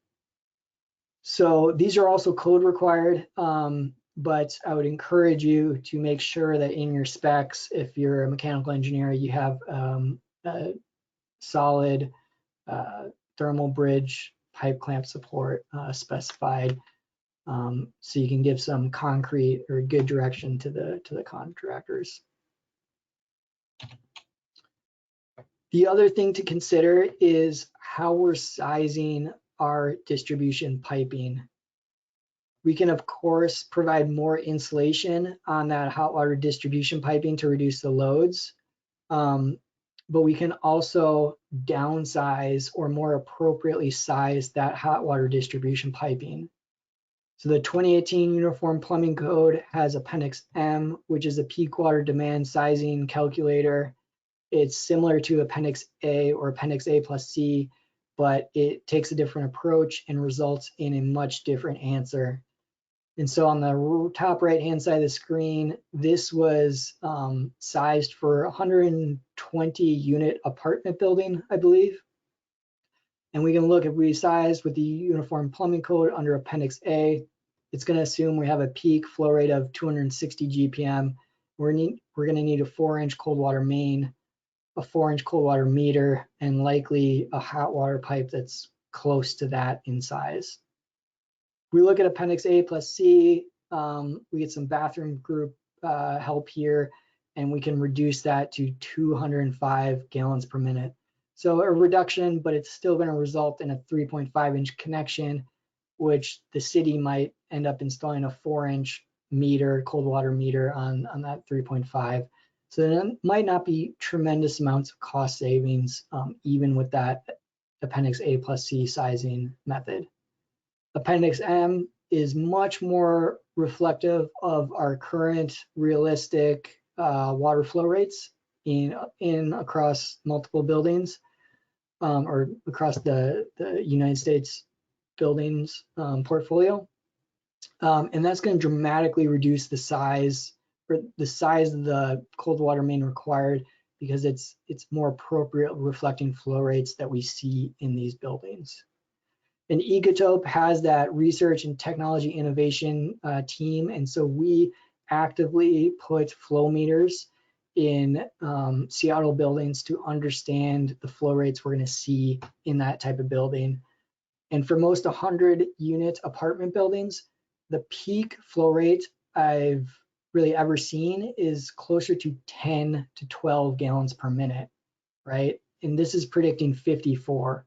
So these are also code required, but I would encourage you to make sure that in your specs, if you're a mechanical engineer, you have a solid thermal bridge pipe clamp support specified, so you can give some concrete or good direction to the contractors. The other thing to consider is how we're sizing our distribution piping. We can, of course, provide more insulation on that hot water distribution piping to reduce the loads, but we can also downsize or more appropriately size that hot water distribution piping. So the 2018 Uniform Plumbing Code has Appendix M, which is a peak water demand sizing calculator. It's similar to Appendix A or Appendix A plus C, but it takes a different approach and results in a much different answer. And so on the top right-hand side of the screen, this was sized for 120 unit apartment building, I believe. And we can look, if we size with the Uniform Plumbing Code under Appendix A, it's going to assume we have a peak flow rate of 260 GPM. We're going to need a 4-inch cold water main, a 4-inch cold water meter, and likely a hot water pipe that's close to that in size. We look at Appendix A plus C, we get some bathroom group help here, and we can reduce that to 205 gallons per minute. So a reduction, but it's still going to result in a 3.5-inch connection, which the city might end up installing a 4-inch meter, cold water meter on that 3.5. So there might not be tremendous amounts of cost savings, even with that Appendix A plus C sizing method. Appendix M is much more reflective of our current realistic water flow rates in across multiple buildings, or across the United States buildings portfolio. And that's going to dramatically reduce the size of the cold water main required, because it's more appropriate reflecting flow rates that we see in these buildings. And Ecotope has that research and technology innovation team, and so we actively put flow meters in Seattle buildings to understand the flow rates we're going to see in that type of building. And for most 100 unit apartment buildings, the peak flow rate I've really ever seen is closer to 10 to 12 gallons per minute, right? And this is predicting 54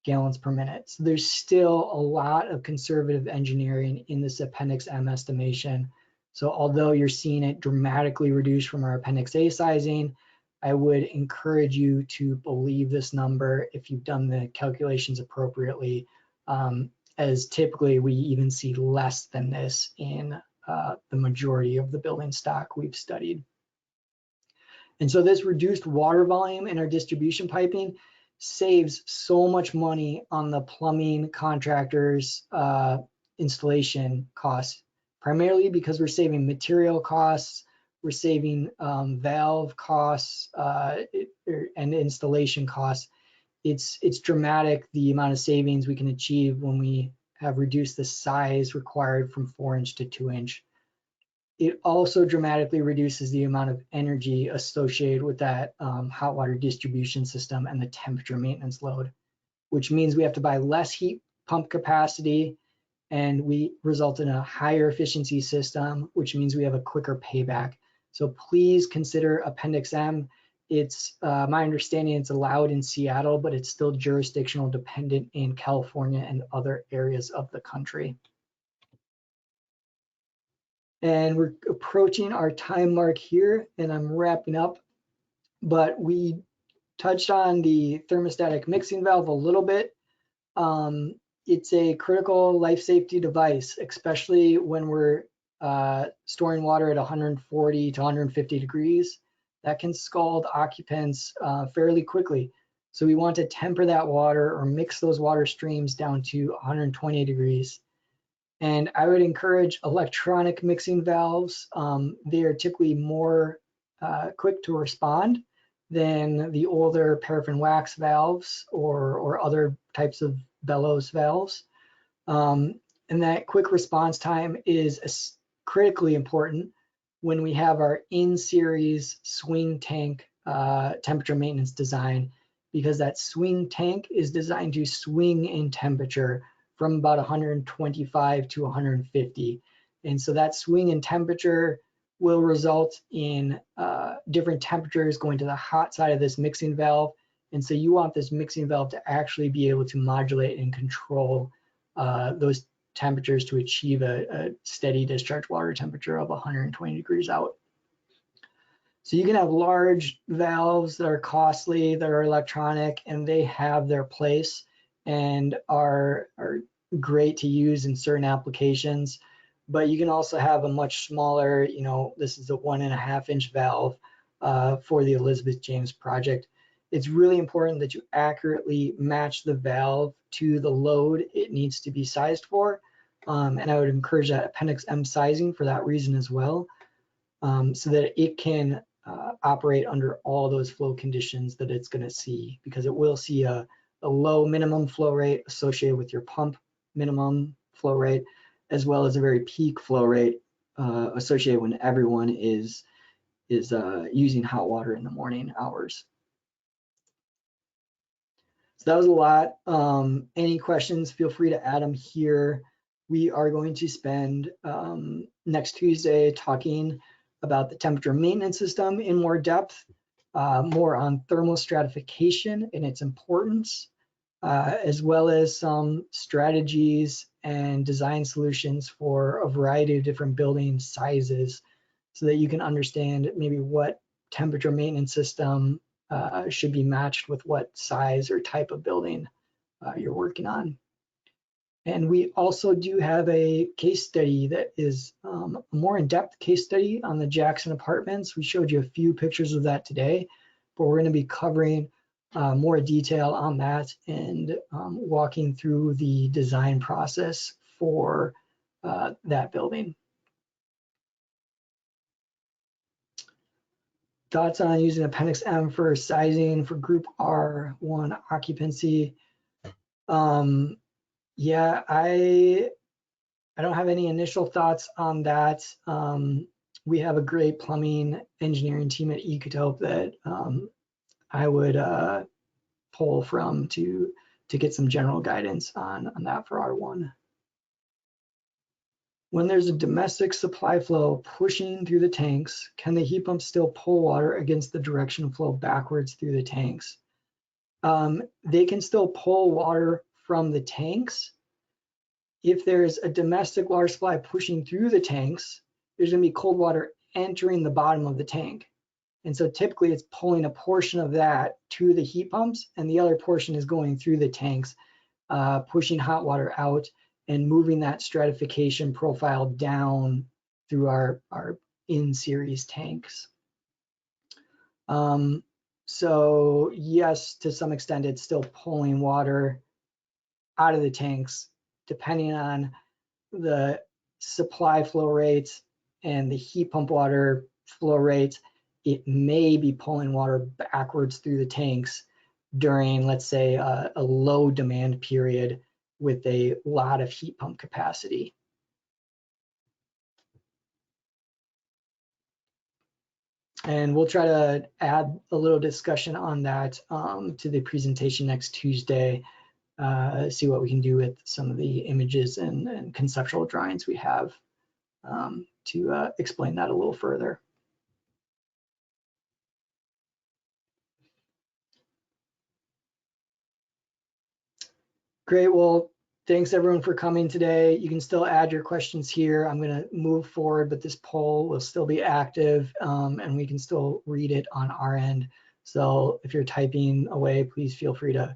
gallons per minute. So there's still a lot of conservative engineering in this Appendix M estimation. So although you're seeing it dramatically reduce from our Appendix A sizing, I would encourage you to believe this number if you've done the calculations appropriately, as typically we even see less than this in the majority of the building stock we've studied. And so this reduced water volume in our distribution piping saves so much money on the plumbing contractors' installation costs, primarily because we're saving material costs, we're saving valve costs and installation costs. It's dramatic the amount of savings we can achieve when we have reduced the size required from 4-inch to 2-inch. It also dramatically reduces the amount of energy associated with that hot water distribution system and the temperature maintenance load, which means we have to buy less heat pump capacity and we result in a higher efficiency system, which means we have a quicker payback. So please consider Appendix M. It's my understanding it's allowed in Seattle, but it's still jurisdictional dependent in California and other areas of the country. And we're approaching our time mark here, and I'm wrapping up, but we touched on the thermostatic mixing valve a little bit. It's a critical life safety device, especially when we're storing water at 140 to 150 degrees. That can scald occupants fairly quickly. So we want to temper that water or mix those water streams down to 120 degrees. And I would encourage electronic mixing valves. They are typically more quick to respond than the older paraffin wax valves or other types of bellows valves. And that quick response time is critically important when we have our in-series swing tank temperature maintenance design, because that swing tank is designed to swing in temperature from about 125 to 150. And so that swing in temperature will result in different temperatures going to the hot side of this mixing valve. And so you want this mixing valve to actually be able to modulate and control those temperatures to achieve a steady discharge water temperature of 120 degrees out. So you can have large valves that are costly, that are electronic, and they have their place and are great to use in certain applications. But you can also have a much smaller, this is a 1.5 inch valve for the Elizabeth James project. It's really important that you accurately match the valve to the load it needs to be sized for. And I would encourage that Appendix M sizing for that reason as well, so that it can operate under all those flow conditions that it's going to see, because it will see a low minimum flow rate associated with your pump minimum flow rate, as well as a very peak flow rate associated when everyone is using hot water in the morning hours. So that was a lot. Any questions, feel free to add them here. We are going to spend next Tuesday talking about the temperature maintenance system in more depth, more on thermal stratification and its importance, as well as some strategies and design solutions for a variety of different building sizes, so that you can understand maybe what temperature maintenance system should be matched with what size or type of building you're working on. And we also do have a case study that is a more in-depth case study on the Jackson Apartments. We showed you a few pictures of that today, but we're going to be covering more detail on that and walking through the design process for that building. Thoughts on using Appendix M for sizing for Group R1 occupancy? Yeah, I don't have any initial thoughts on that. We have a great plumbing engineering team at Ecotope that I would pull from to get some general guidance on that for R1. When there's a domestic supply flow pushing through the tanks, can the heat pump still pull water against the direction of flow backwards through the tanks? They can still pull water from the tanks. If there's a domestic water supply pushing through the tanks, there's going to be cold water entering the bottom of the tank. And so typically it's pulling a portion of that to the heat pumps, and the other portion is going through the tanks, pushing hot water out and moving that stratification profile down through our in-series tanks. So yes, to some extent, it's still pulling water out of the tanks, depending on the supply flow rates and the heat pump water flow rates. It may be pulling water backwards through the tanks during, let's say, a low demand period with a lot of heat pump capacity. And we'll try to add a little discussion on that to the presentation next Tuesday. see what we can do with some of the images and conceptual drawings we have to explain that a little further. Great, well, thanks everyone for coming today. You can still add your questions here. I'm gonna move forward, but this poll will still be active and we can still read it on our end. So if you're typing away, please feel free to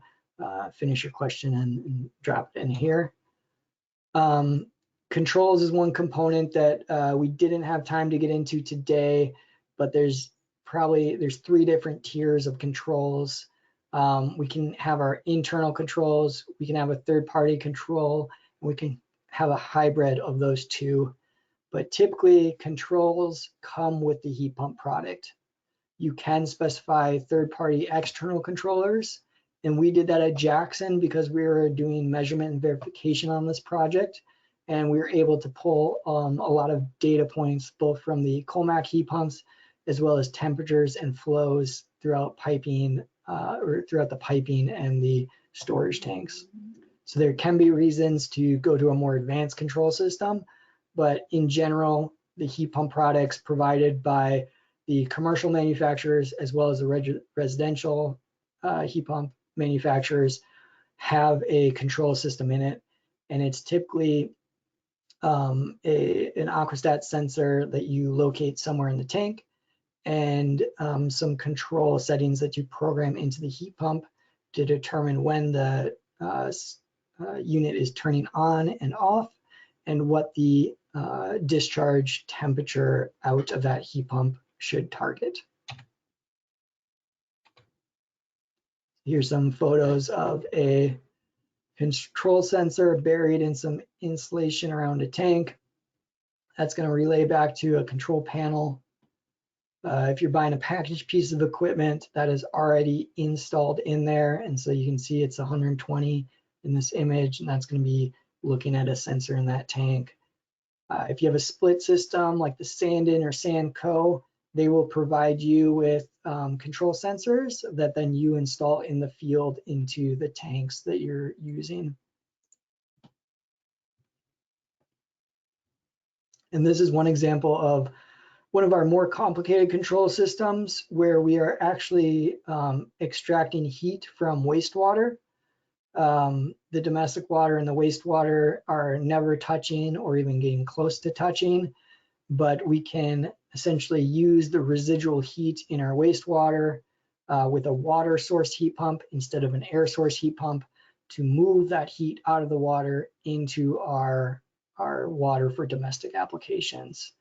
finish your question and drop it in here. Controls is one component that we didn't have time to get into today, but there's 3 different tiers of controls. We can have our internal controls, we can have a third-party control, and we can have a hybrid of those two. But typically, controls come with the heat pump product. You can specify third-party external controllers, and we did that at Jackson because we were doing measurement and verification on this project, and we were able to pull a lot of data points both from the Colmac heat pumps as well as temperatures and flows throughout piping or throughout the piping and the storage tanks. So there can be reasons to go to a more advanced control system, but in general, the heat pump products provided by the commercial manufacturers as well as the residential heat pump manufacturers have a control system in it, and it's typically an aquastat sensor that you locate somewhere in the tank, and some control settings that you program into the heat pump to determine when the unit is turning on and off, and what the discharge temperature out of that heat pump should target. Here's some photos of a control sensor buried in some insulation around a tank. That's going to relay back to a control panel. If you're buying a packaged piece of equipment, that is already installed in there. And so you can see it's 120 in this image, and that's going to be looking at a sensor in that tank. If you have a split system like the Sandin or Sandco, they will provide you with control sensors that then you install in the field into the tanks that you're using. And this is one example of one of our more complicated control systems where we are actually extracting heat from wastewater. The domestic water and the wastewater are never touching or even getting close to touching, but we can essentially use the residual heat in our wastewater with a water source heat pump instead of an air source heat pump to move that heat out of the water into our water for domestic applications.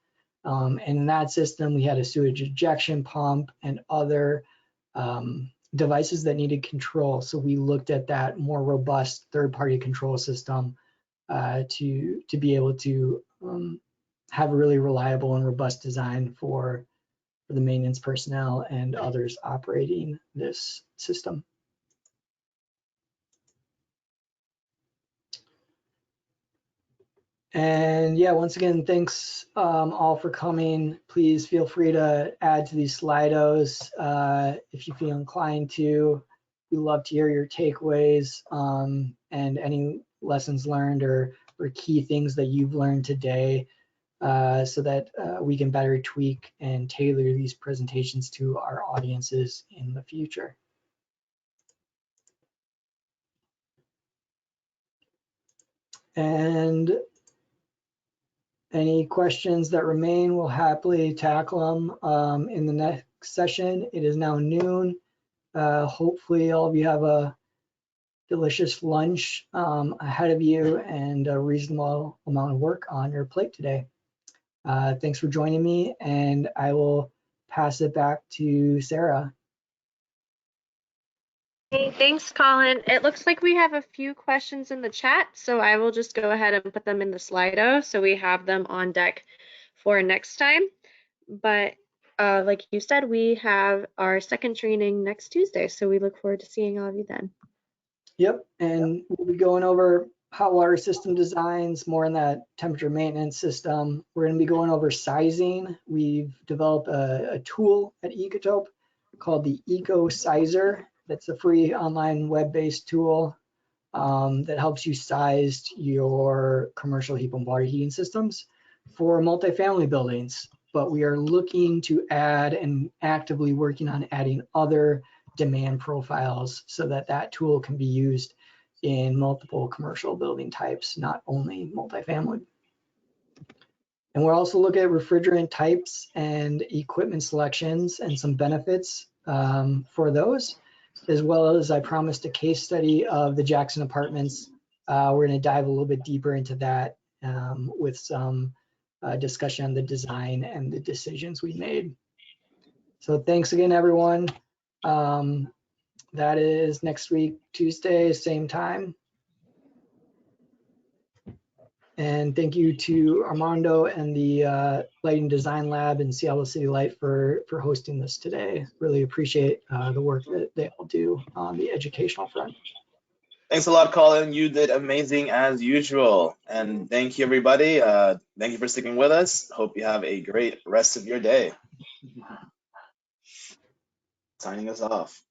And in that system, we had a sewage ejection pump and other devices that needed control. So we looked at that more robust third-party control system to be able to have a really reliable and robust design for the maintenance personnel and others operating this system. And yeah, once again, thanks all for coming. Please feel free to add to these Slidos if you feel inclined to. We love to hear your takeaways and any lessons learned or key things that you've learned today so that we can better tweak and tailor these presentations to our audiences in the future. And any questions that remain, we'll happily tackle them in the next session. It is now noon. Hopefully all of you have a delicious lunch ahead of you and a reasonable amount of work on your plate today. Thanks for joining me, and I will pass it back to Sarah. Hey, thanks, Colin. It looks like we have a few questions in the chat, so I will just go ahead and put them in the Slido so we have them on deck for next time. But like you said, we have our second training next Tuesday, so we look forward to seeing all of you then. Yep, and we'll be going over hot water system designs, more in that temperature maintenance system. We're going to be going over sizing. We've developed a tool at Ecotope called the Eco Sizer. That's a free online web-based tool that helps you size your commercial heat pump water heating systems for multifamily buildings. But we are looking to add and actively working on adding other demand profiles so that that tool can be used in multiple commercial building types, not only multifamily. And we're also looking at refrigerant types and equipment selections and some benefits for those, as well as I promised a case study of the Jackson Apartments. We're going to dive a little bit deeper into that with some discussion on the design and the decisions we made. So thanks again, everyone. That is next week, Tuesday, same time. And thank you to Armando and the Lighting Design Lab and Seattle City Light for hosting this today. Really appreciate the work that they all do on the educational front. Thanks a lot, Colin. You did amazing as usual. And thank you, everybody. Thank you for sticking with us. Hope you have a great rest of your day. Signing us off.